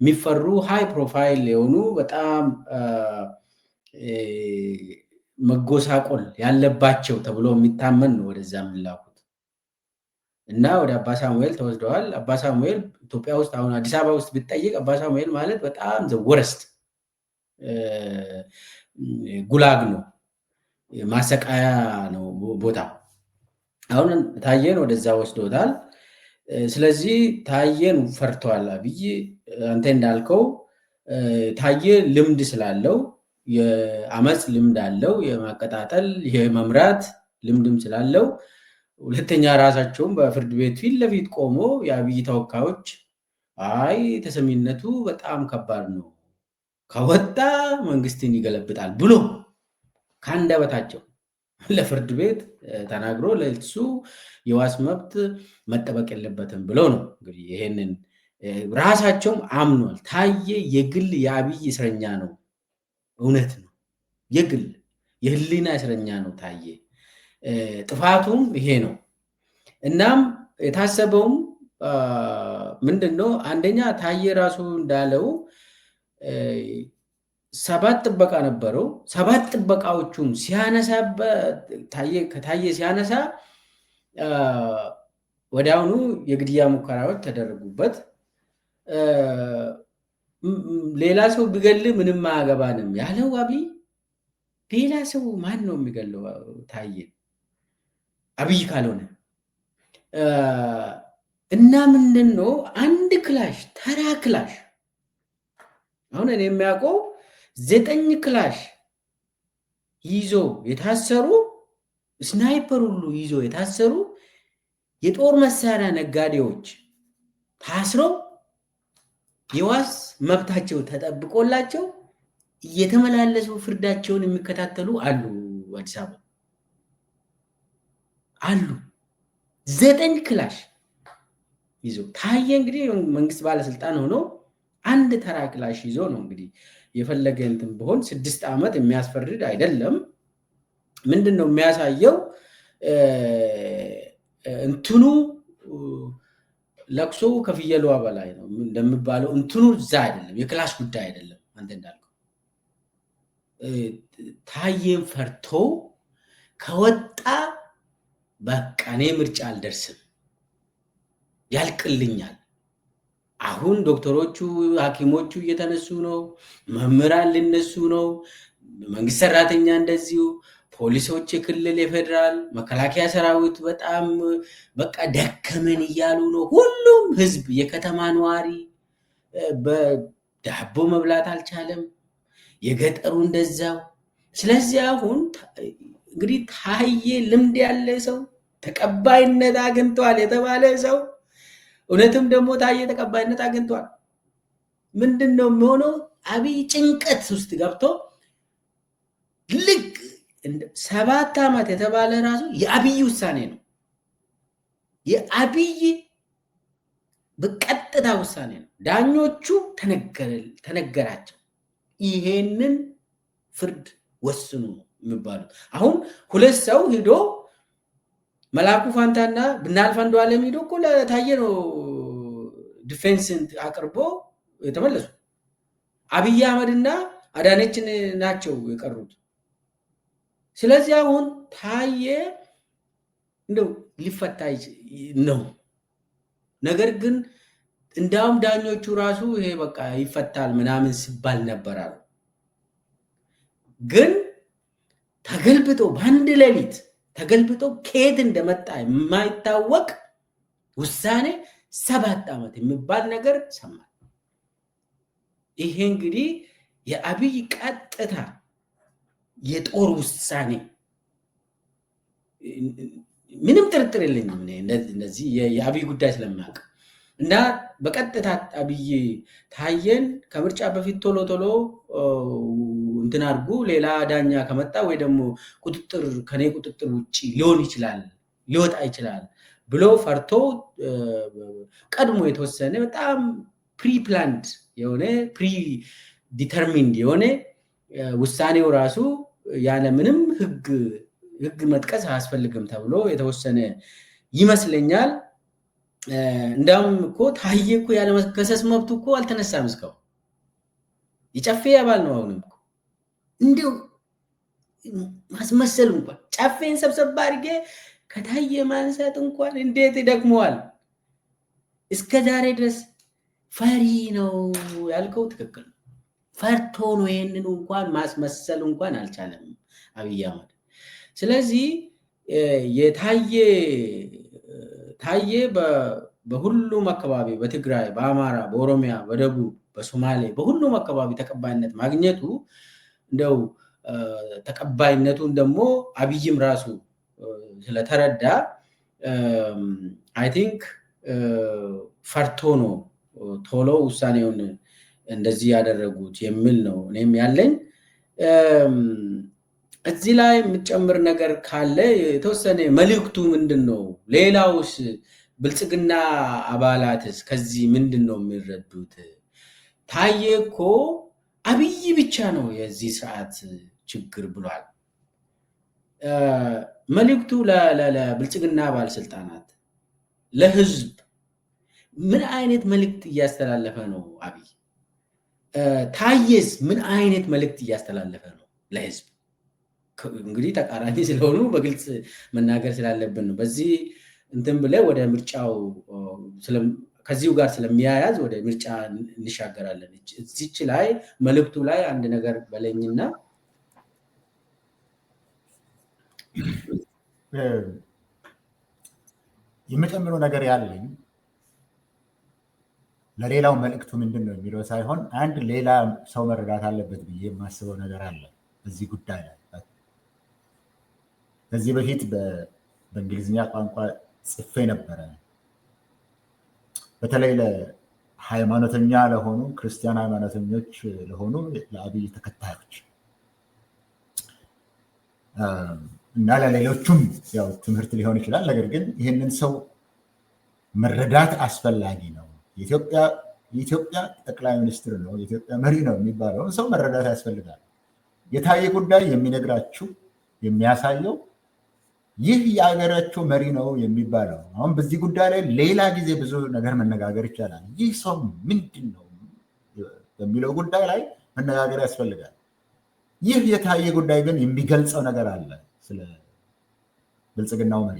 የሚፈሩ ሃይ ፕሮፋይል የሆኑ በጣም መጎሳቆል ያለባቸው ተብሎ የሚታመን ነው ወደዛ የሚላኩት እና ወደ አባ ሳሙኤል ተወስደዋል። አባ ሳሙኤል ኢትዮጵያ ውስጥ አሁን አዲስ አበባ ውስጥ ብትጠይቅ አባ ሳሙኤል ማለት በጣም ዘወረስት ጉላግ ነው፣ ማሰቃያ ነው ቦታ። አሁን ታዬን ወደዛ ወስዶታል። ስለዚህ ታዬን ፈርተዋል አብይ። አንተ እንዳልከው ታዬ ልምድ ስላለው የአመፅ ልምድ አለው፣ የማቀጣጠል የመምራት ልምድም ስላለው ሁለተኛ ራሳቸውም በፍርድ ቤት ፊት ለፊት ቆሞ የአብይ ተወካዮች አይ ተሰሚነቱ በጣም ከባድ ነው፣ ከወጣ መንግስትን ይገለብጣል ብሎ ከአንደበታቸው ለፍርድ ቤት ተናግሮ ለሱ የዋስ መብት መጠበቅ የለበትም ብሎ ነው እንግዲህ ይሄንን ራሳቸውም አምኗል። ታዬ የግል የአብይ እስረኛ ነው። እውነት ነው። የግል የህሊና እስረኛ ነው ታዬ። ጥፋቱም ይሄ ነው። እናም የታሰበውም ምንድን ነው? አንደኛ ታዬ ራሱ እንዳለው 7 ጥበቃ ነበረው። 7 ጥበቃዎቹን ከታየ ሲያነሳ ወዲያውኑ የግድያ ሙከራዎች ተደረጉበት። ሌላ ሰው ቢገል ምንም አያገባንም ያለው አብይ ሌላ ሰው ማን ነው የሚገለው? ታየ አብይ ካልሆነ እና ምንድን ነው አንድ ክላሽ ተራ ክላሽ አሁን እኔ የሚያውቀው 9 ክላሽ ይዞ የታሰሩ ስናይፐር ሁሉ ይዞ የታሰሩ የጦር መሳሪያ ነጋዴዎች ታስረው የዋስ መብታቸው ተጠብቆላቸው እየተመላለሱ ፍርዳቸውን የሚከታተሉ አሉ። አዲስ አበባ አሉ 9 ክላሽ ይዞ ታየ። እንግዲህ መንግስት ባለስልጣን ሆኖ አንድ ተራ ክላሽ ይዞ ነው እንግዲህ የፈለገ እንትን ቢሆን 6 ዓመት የሚያስፈርድ አይደለም። ምንድነው የሚያሳየው? እንትኑ ለቅሶ ከፍየሏ በላይ ነው እንደሚባለው እንትኑ እዛ አይደለም፣ የክላሽ ጉዳይ አይደለም። አንተ እንዳልከው ታየን ፈርቶ ከወጣ በቃ እኔ ምርጫ አልደርስም ያልቅልኛል። አሁን ዶክተሮቹ ሐኪሞቹ እየተነሱ ነው፣ መምህራን ሊነሱ ነው፣ መንግስት ሰራተኛ እንደዚሁ፣ ፖሊሶች፣ የክልል የፌደራል መከላከያ ሰራዊት በጣም በቃ ደከመን እያሉ ነው። ሁሉም ህዝብ የከተማ ነዋሪ በዳቦ መብላት አልቻለም፣ የገጠሩ እንደዛው። ስለዚህ አሁን እንግዲህ ታየ ልምድ ያለ ሰው ተቀባይነት አግኝቷል የተባለ ሰው እውነትም ደግሞ ታየ ተቀባይነት አግኝቷል። ምንድነው የሚሆነው? አብይ ጭንቀት ውስጥ ገብቶ ልክ 7 ዓመት የተባለ ራሱ የአብይ ውሳኔ ነው። የአብይ በቀጥታ ውሳኔ ነው። ዳኞቹ ተነገራቸው ይሄንን ፍርድ ወስኑ የሚባሉት። አሁን 2 ሰው ሄዶ መላኩ ፋንታና ብናልፍ አንዱዓለም ሄዶ እኮ ለታየ ነው ዲፌንስ አቅርቦ የተመለሱ። አብይ አህመድና አዳነችን ናቸው የቀሩት። ስለዚህ አሁን ታየ እንደው ሊፈታ ነው። ነገር ግን እንዳውም ዳኞቹ ራሱ ይሄ በቃ ይፈታል ምናምን ሲባል ነበር አሉ። ግን ተገልብጦ በአንድ ሌሊት ተገልብጦ ከየት እንደመጣ የማይታወቅ ውሳኔ 7 ዓመት የሚባል ነገር ሰማል። ይሄ እንግዲህ የአብይ ቀጥታ የጦር ውሳኔ ምንም ጥርጥር የለኝም እነዚህ የአብይ ጉዳይ ስለማያውቅ እና በቀጥታ አብይ ታየን ከምርጫ በፊት ቶሎ ቶሎ እንትን አድርጉ፣ ሌላ ዳኛ ከመጣ ወይ ደግሞ ከኔ ቁጥጥር ውጭ ሊሆን ይችላል ሊወጣ ይችላል ብሎ ፈርቶ ቀድሞ የተወሰነ በጣም ፕሪፕላንድ የሆነ ፕሪ ዲተርሚንድ የሆነ ውሳኔው ራሱ ያለ ምንም ህግ መጥቀስ አያስፈልግም ተብሎ የተወሰነ ይመስለኛል። እንዳውም እኮ ታየ እኮ ያለ መከሰስ መብቱ እኮ አልተነሳም እስካሁን። የጨፌ አባል ነው። አሁንም እኮ እንዲሁ ማስመሰል እንኳን ጨፌን ሰብሰብ አድርጌ ከታየ ማንሳት እንኳን እንዴት ይደክመዋል። እስከ ዛሬ ድረስ ፈሪ ነው ያልከው ትክክል ነው። ፈርቶ ነው ይሄንን እንኳን ማስመሰል እንኳን አልቻለም አብይ አህመድ። ስለዚህ ታየ በሁሉም አካባቢ በትግራይ፣ በአማራ፣ በኦሮሚያ፣ በደቡብ፣ በሶማሌ በሁሉም አካባቢ ተቀባይነት ማግኘቱ እንደው ተቀባይነቱን ደግሞ አብይም ራሱ ስለተረዳ አይ ቲንክ ፈርቶ ነው ቶሎ ውሳኔውን እንደዚህ ያደረጉት የሚል ነው እኔም ያለኝ። እዚህ ላይ የምጨምር ነገር ካለ የተወሰነ መልእክቱ ምንድን ነው? ሌላውስ ብልጽግና አባላትስ ከዚህ ምንድን ነው የሚረዱት? ታየ እኮ አብይ ብቻ ነው የዚህ ስርዓት ችግር ብሏል። መልእክቱ ለብልጽግና ባለስልጣናት፣ ለህዝብ ምን አይነት መልእክት እያስተላለፈ ነው አብይ? ታዬስ ምን አይነት መልእክት እያስተላለፈ ነው ለህዝብ? እንግዲህ ተቃራኒ ስለሆኑ በግልጽ መናገር ስላለብን ነው። በዚህ እንትን ብለህ ወደ ምርጫው ከዚሁ ጋር ስለሚያያዝ ወደ ምርጫ እንሻገራለን። እዚች ላይ መልእክቱ ላይ አንድ ነገር በለኝና የመጨመሩ ነገር ያለኝ ለሌላው መልእክቱ ምንድን ነው የሚለው ሳይሆን አንድ ሌላ ሰው መረዳት አለበት ብዬ የማስበው ነገር አለ በዚህ ጉዳይ ላይ። ከዚህ በፊት በእንግሊዝኛ ቋንቋ ጽፌ ነበረ። በተለይ ለሃይማኖተኛ ለሆኑ ክርስቲያን ሃይማኖተኞች ለሆኑ ለአብይ ተከታዮች እና ለሌሎቹም ያው ትምህርት ሊሆን ይችላል። ነገር ግን ይህንን ሰው መረዳት አስፈላጊ ነው። የኢትዮጵያ ጠቅላይ ሚኒስትር ነው፣ የኢትዮጵያ መሪ ነው የሚባለውን ሰው መረዳት ያስፈልጋል። የታየ ጉዳይ የሚነግራችሁ የሚያሳየው ይህ የሀገራቸው መሪ ነው የሚባለው። አሁን በዚህ ጉዳይ ላይ ሌላ ጊዜ ብዙ ነገር መነጋገር ይቻላል። ይህ ሰው ምንድን ነው በሚለው ጉዳይ ላይ መነጋገር ያስፈልጋል። ይህ የታየ ጉዳይ ግን የሚገልጸው ነገር አለ ስለ ብልጽግናው መሪ።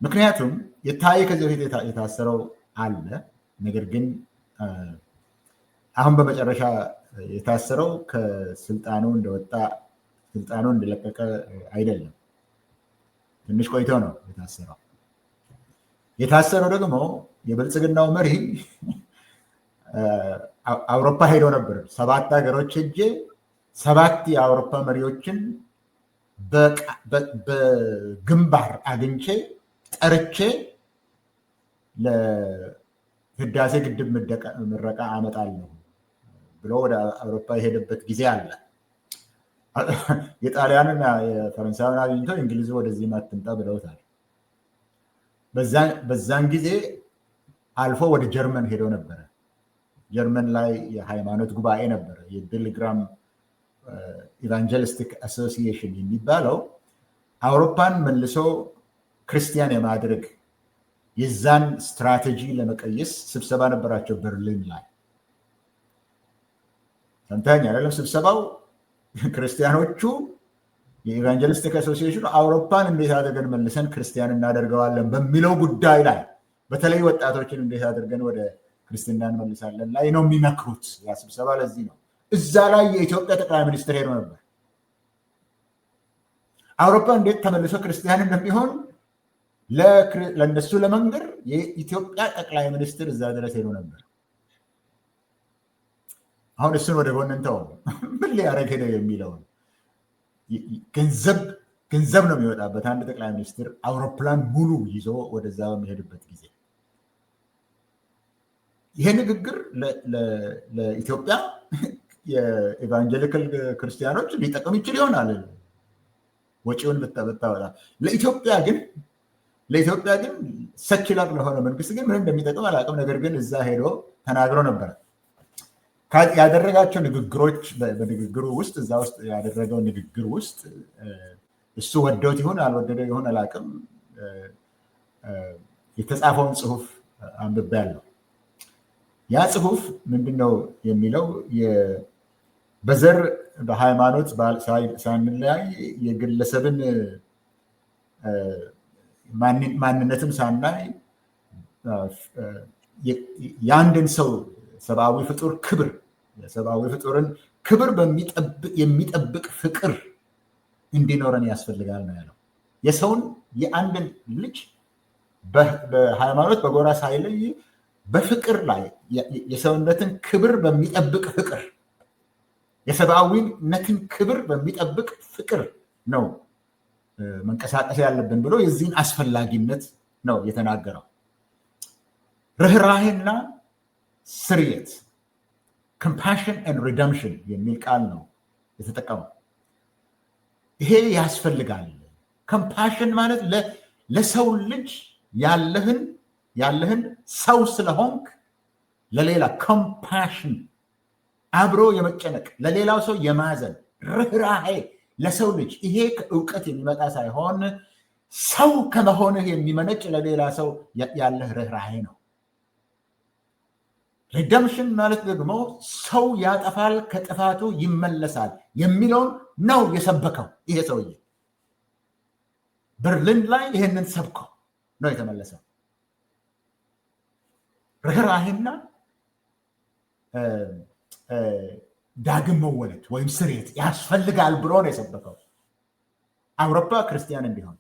ምክንያቱም የታየ ከዚህ በፊት የታሰረው አለ። ነገር ግን አሁን በመጨረሻ የታሰረው ከስልጣኑ እንደወጣ ስልጣኑ እንደለቀቀ አይደለም። ትንሽ ቆይቶ ነው የታሰረው። የታሰረው ደግሞ የብልጽግናው መሪ አውሮፓ ሄዶ ነበር። 7 ሀገሮች ሄጄ 7 የአውሮፓ መሪዎችን በግንባር አግኝቼ ጠርቼ ለህዳሴ ግድብ ምረቃ አመጣለሁ ብሎ ወደ አውሮፓ የሄደበት ጊዜ አለ። የጣሊያንን የፈረንሳዩን አግኝቶ እንግሊዝ ወደዚህ አትምጣ ብለውታል። በዛን ጊዜ አልፎ ወደ ጀርመን ሄዶ ነበረ። ጀርመን ላይ የሃይማኖት ጉባኤ ነበረ። የቢልግራም ኢቫንጀሊስቲክ አሶሲዬሽን የሚባለው አውሮፓን መልሶ ክርስቲያን የማድረግ የዛን ስትራቴጂ ለመቀየስ ስብሰባ ነበራቸው በርሊን ላይ። ሰምተኸኝ አይደለም? ስብሰባው ክርስቲያኖቹ የኢቫንጀሊስቲክ አሶሲዬሽኑ አውሮፓን እንዴት አድርገን መልሰን ክርስቲያን እናደርገዋለን በሚለው ጉዳይ ላይ በተለይ ወጣቶችን እንዴት አድርገን ወደ ክርስትና እንመልሳለን ላይ ነው የሚመክሩት። ያ ስብሰባ ለዚህ ነው። እዛ ላይ የኢትዮጵያ ጠቅላይ ሚኒስትር ሄዶ ነበር። አውሮፓ እንዴት ተመልሶ ክርስቲያን እንደሚሆን ለእነሱ ለመንገር የኢትዮጵያ ጠቅላይ ሚኒስትር እዛ ድረስ ሄዶ ነበር። አሁን እሱን ወደ ጎን እንተው። ምን ሊያደርግ ሄደ የሚለውን ገንዘብ ነው የሚወጣበት። አንድ ጠቅላይ ሚኒስትር አውሮፕላን ሙሉ ይዞ ወደዛ በሚሄድበት ጊዜ ይሄ ንግግር ለኢትዮጵያ የኤቫንጀሊካል ክርስቲያኖች ሊጠቅም ይችል ይሆናል ወጪውን ብታወጣ። ለኢትዮጵያ ግን ሰኪላር ለሆነ መንግስት ግን ምን እንደሚጠቅም አላውቅም። ነገር ግን እዛ ሄዶ ተናግሮ ነበረ። ያደረጋቸው ንግግሮች በንግግሩ ውስጥ እዛ ውስጥ ያደረገው ንግግር ውስጥ እሱ ወደውት ይሁን አልወደደው ይሁን አላውቅም፣ የተጻፈውን ጽሁፍ አንብቤያለሁ። ያ ጽሁፍ ምንድነው የሚለው? በዘር በሃይማኖት ሳንለያይ የግለሰብን ማንነትም ሳናይ የአንድን ሰው ሰብአዊ ፍጡር ክብር የሰብአዊ ፍጡርን ክብር የሚጠብቅ ፍቅር እንዲኖረን ያስፈልጋል ነው ያለው። የሰውን የአንድን ልጅ በሃይማኖት በጎራ ሳይለይ በፍቅር ላይ የሰውነትን ክብር በሚጠብቅ ፍቅር፣ የሰብአዊነትን ክብር በሚጠብቅ ፍቅር ነው መንቀሳቀስ ያለብን ብሎ የዚህን አስፈላጊነት ነው የተናገረው። ርኅራሄና ስርየት compassion and redemption የሚል ቃል ነው የተጠቀመው። ይሄ ያስፈልጋል። compassion ማለት ለሰው ልጅ ያለህን ሰው ስለሆንክ ለሌላ compassion፣ አብሮ የመጨነቅ ለሌላው ሰው የማዘን ርኅራሄ ለሰው ልጅ። ይሄ ከእውቀት የሚመጣ ሳይሆን ሰው ከመሆንህ የሚመነጭ ለሌላ ሰው ያለህ ርኅራሄ ነው። ሪደምሽን ማለት ደግሞ ሰው ያጠፋል ከጥፋቱ ይመለሳል የሚለውን ነው የሰበከው ይሄ ሰውዬ። በርሊን ላይ ይሄንን ሰብኮ ነው የተመለሰው። ርህራሄና ዳግም መወለድ ወይም ስርየት ያስፈልጋል ብሎ ነው የሰበከው አውሮፓ ክርስቲያን እንዲሆን።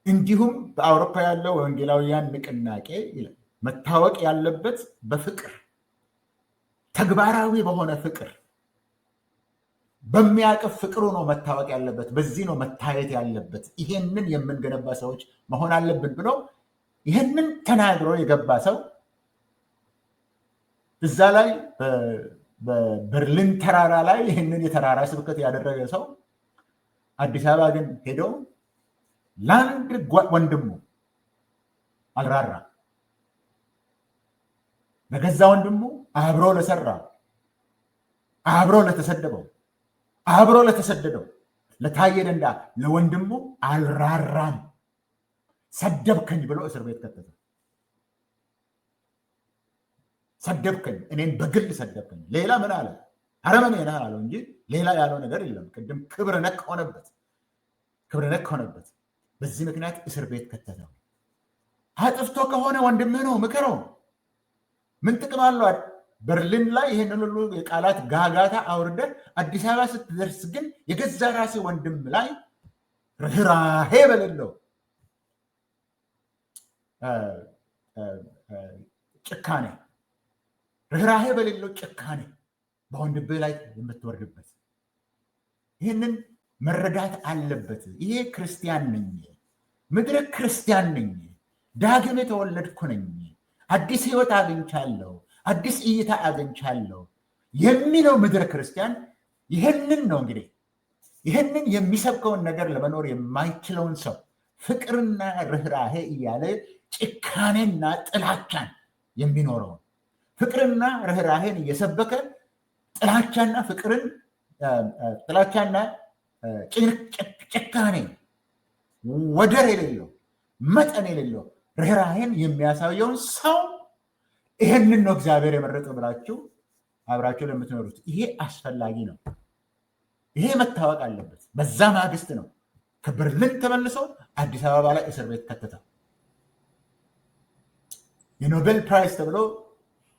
እንዲሁም በአውሮፓ ያለው ወንጌላውያን ንቅናቄ መታወቅ ያለበት በፍቅር ተግባራዊ በሆነ ፍቅር በሚያቅፍ ፍቅሩ ነው መታወቅ ያለበት። በዚህ ነው መታየት ያለበት። ይሄንን የምንገነባ ሰዎች መሆን አለብን ብሎ ይሄንን ተናግሮ የገባ ሰው እዛ ላይ በበርሊን ተራራ ላይ ይህንን የተራራ ስብከት ያደረገ ሰው አዲስ አበባ ግን ሄዶ ለአንድ ወንድሙ አልራራ። በገዛ ወንድሙ አብሮ ለሰራው፣ አብሮ ለተሰደበው፣ አብሮ ለተሰደደው ለታየ ደንዳ ለወንድሙ አልራራም። ሰደብከኝ ብሎ እስር ቤት ከተተ። ሰደብከኝ፣ እኔን በግል ሰደብከኝ። ሌላ ምን አለ? አረመኔ ነህ አለው እንጂ ሌላ ያለው ነገር የለም። ቅድም ክብር ነክ ሆነበት። በዚህ ምክንያት እስር ቤት ከተተው። አጥፍቶ ከሆነ ወንድምህ ነው፣ ምክረው። ምን ጥቅም አለው? በርሊን ላይ ይህንን ሁሉ የቃላት ጋጋታ አውርደህ አዲስ አበባ ስትደርስ ግን የገዛ ራሴ ወንድም ላይ ርህራሄ በሌለው ጭካኔ፣ ርህራሄ በሌለው ጭካኔ በወንድምህ ላይ የምትወርድበት ይህንን መረዳት አለበት። ይሄ ክርስቲያን ነኝ፣ ምድረ ክርስቲያን ነኝ፣ ዳግም የተወለድኩ ነኝ፣ አዲስ ህይወት አግኝቻለሁ፣ አዲስ እይታ አግኝቻለሁ የሚለው ምድረ ክርስቲያን ይህንን ነው። እንግዲህ ይህንን የሚሰብከውን ነገር ለመኖር የማይችለውን ሰው ፍቅርና ርህራሄ እያለ ጭካኔና ጥላቻን የሚኖረውን ፍቅርና ርህራሄን እየሰበከ ጥላቻና ፍቅርን ጥላቻና ጭካኔ ወደር የሌለው መጠን የሌለው ርህራሄን የሚያሳየውን ሰው ይህንን ነው እግዚአብሔር የመረጠው ብላችሁ አብራችሁ ለምትኖሩት ይሄ አስፈላጊ ነው። ይሄ መታወቅ አለበት። በዛ ማግስት ነው ከበርሊን ተመልሶ አዲስ አበባ ላይ እስር ቤት ከተተው። የኖቤል ፕራይስ ተብሎ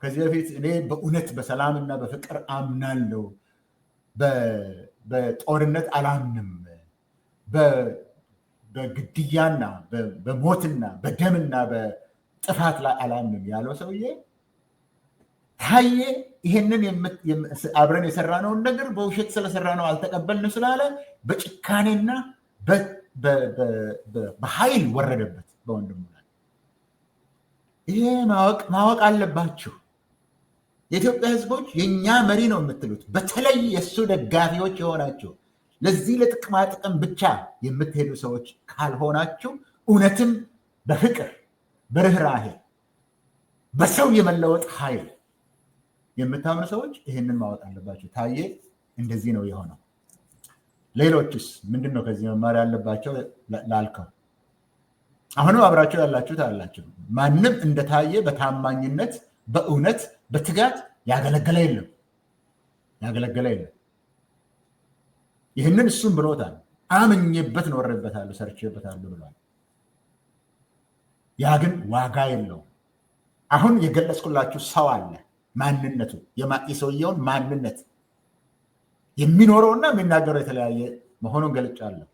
ከዚህ በፊት እኔ በእውነት በሰላምና በፍቅር አምናለሁ፣ በጦርነት አላምንም፣ በግድያና በሞትና በደምና በጥፋት ላይ አላምንም ያለው ሰውዬ ታዬ ይሄንን አብረን የሰራነውን ነገር በውሸት ስለሰራ ነው አልተቀበልንም ስላለ በጭካኔና በኃይል ወረደበት በወንድሙ ላይ። ይሄ ማወቅ አለባችሁ። የኢትዮጵያ ሕዝቦች የእኛ መሪ ነው የምትሉት፣ በተለይ የእሱ ደጋፊዎች የሆናችሁ ለዚህ ለጥቅማ ጥቅም ብቻ የምትሄዱ ሰዎች ካልሆናችሁ እውነትም በፍቅር በርህራሄ በሰው የመለወጥ ኃይል የምታምኑ ሰዎች ይህንን ማወቅ አለባቸው። ታዬ እንደዚህ ነው የሆነው። ሌሎችስ ምንድን ነው ከዚህ መማር ያለባቸው ላልከው? አሁንም አብራቸው ያላችሁት አላችሁ። ማንም እንደታየ በታማኝነት በእውነት በትጋት ያገለገለ የለም። ይህንን እሱም ብሎታል። አምኜበት ኖሬበታለሁ፣ ሰርቼበታለሁ ብሏል። ያ ግን ዋጋ የለውም። አሁን የገለጽኩላችሁ ሰው አለ። ማንነቱ የሰውየውን ማንነት የሚኖረውና የሚናገረው የተለያየ መሆኑን ገልጫለሁ።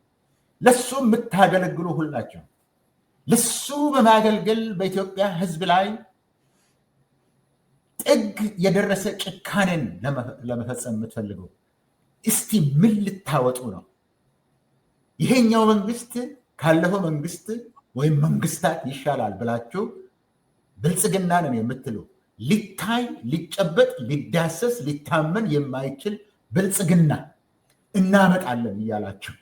ለሱ የምታገለግሉ ሁላቸው ለሱ በማገልገል በኢትዮጵያ ሕዝብ ላይ ጥግ የደረሰ ጭካኔን ለመፈጸም የምትፈልገው እስቲ ምን ልታወጡ ነው? ይሄኛው መንግስት ካለፈው መንግስት ወይም መንግስታት ይሻላል ብላችሁ ብልጽግና ነን የምትሉ ሊታይ ሊጨበጥ ሊዳሰስ ሊታመን የማይችል ብልጽግና እናመጣለን እያላችሁ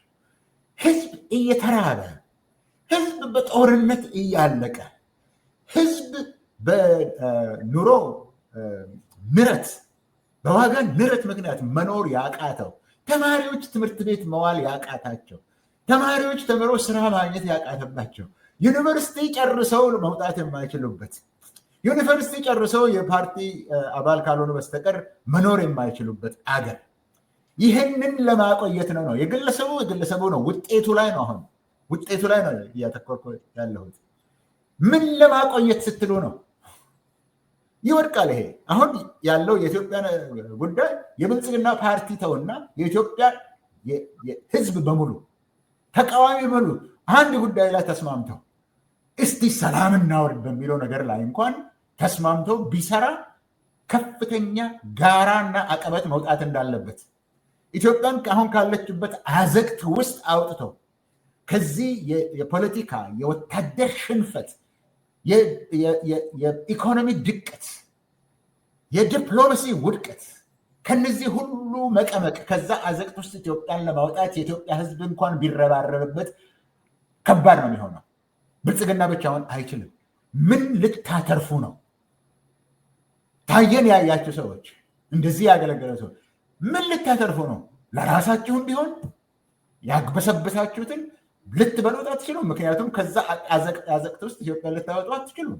ህዝብ እየተራበ ህዝብ በጦርነት እያለቀ ህዝብ በኑሮ ንረት በዋጋ ንረት ምክንያት መኖር ያቃተው፣ ተማሪዎች ትምህርት ቤት መዋል ያቃታቸው፣ ተማሪዎች ተምረው ስራ ማግኘት ያቃተባቸው፣ ዩኒቨርሲቲ ጨርሰው መውጣት የማይችሉበት፣ ዩኒቨርሲቲ ጨርሰው የፓርቲ አባል ካልሆኑ በስተቀር መኖር የማይችሉበት አገር። ይህንን ለማቆየት ነው የግለሰቡ ነው። ውጤቱ ላይ ነው አሁን ውጤቱ ላይ ነው እያተኮርኩ ያለሁት። ምን ለማቆየት ስትሉ ነው? ይወድቃል። ይሄ አሁን ያለው የኢትዮጵያ ጉዳይ የብልጽግና ፓርቲ ተውና የኢትዮጵያ ህዝብ በሙሉ ተቃዋሚ በሙሉ አንድ ጉዳይ ላይ ተስማምተው እስቲ ሰላም እናውርድ በሚለው ነገር ላይ እንኳን ተስማምተው ቢሰራ ከፍተኛ ጋራና አቀበት መውጣት እንዳለበት ኢትዮጵያን አሁን ካለችበት አዘቅት ውስጥ አውጥተው ከዚህ የፖለቲካ የወታደር ሽንፈት የኢኮኖሚ ድቀት የዲፕሎማሲ ውድቀት ከነዚህ ሁሉ መቀመቅ ከዛ አዘቅት ውስጥ ኢትዮጵያን ለማውጣት የኢትዮጵያ ህዝብ እንኳን ቢረባረብበት ከባድ ነው የሚሆነው። ብልጽግና ብቻውን አይችልም። ምን ልታተርፉ ነው? ታየን ያያችሁ ሰዎች፣ እንደዚህ ያገለገለ ሰዎች ምን ልታተርፉ ነው? ለራሳችሁም ቢሆን ያግበሰበሳችሁትን ልትበሉት አትችሉም። ምክንያቱም ከዛ አዘቅት ውስጥ ኢትዮጵያ ልታወጡ አትችሉም።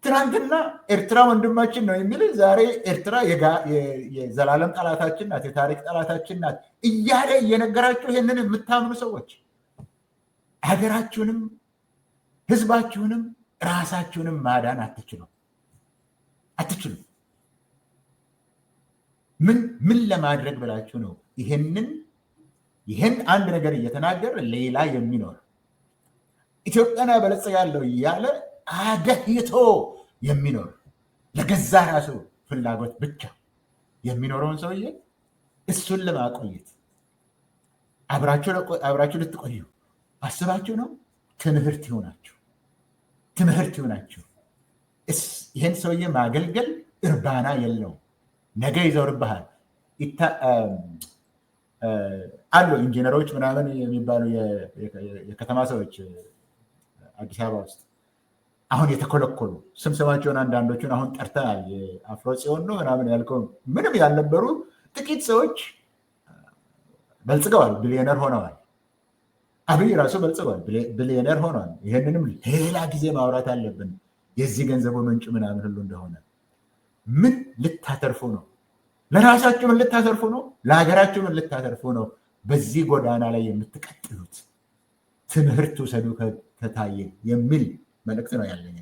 ትናንትና ኤርትራ ወንድማችን ነው የሚል ዛሬ ኤርትራ የዘላለም ጠላታችን ናት፣ የታሪክ ጠላታችን ናት እያለ እየነገራችሁ ይህንን የምታምኑ ሰዎች ሀገራችሁንም ህዝባችሁንም ራሳችሁንም ማዳን አትችሉም። ምን ለማድረግ ብላችሁ ነው ይህን አንድ ነገር እየተናገረ ሌላ የሚኖር ኢትዮጵያን ያበለጽጋለሁ እያለ አደህይቶ የሚኖር ለገዛ ራሱ ፍላጎት ብቻ የሚኖረውን ሰውዬ እሱን ለማቆየት አብራችሁ ልትቆዩ አስባችሁ ነው? ትምህርት ይሆናችሁ። ይህን ሰውዬ ማገልገል እርባና የለውም። ነገ ይዘውርብሃል። አሉ ኢንጂነሮች ምናምን የሚባሉ የከተማ ሰዎች አዲስ አበባ ውስጥ አሁን የተኮለኮሉ ስማቸውን አንዳንዶቹን አሁን ጠርተናል። አፍሮ ጽዮን ነው ምናምን ያልከው ምንም ያልነበሩ ጥቂት ሰዎች በልጽገዋል፣ ቢሊዮነር ሆነዋል። አብይ ራሱ በልጽገዋል፣ ቢሊዮነር ሆነዋል። ይህንንም ሌላ ጊዜ ማውራት አለብን፣ የዚህ ገንዘቡ ምንጭ ምናምን ሁሉ እንደሆነ። ምን ልታተርፉ ነው? ለራሳችሁ ምን ልታተርፉ ነው? ለሀገራችሁ ምን ልታተርፉ ነው? በዚህ ጎዳና ላይ የምትቀጥሉት ትምህርት ውሰዱ ከታየ የሚል መልእክት ነው ያለኝ።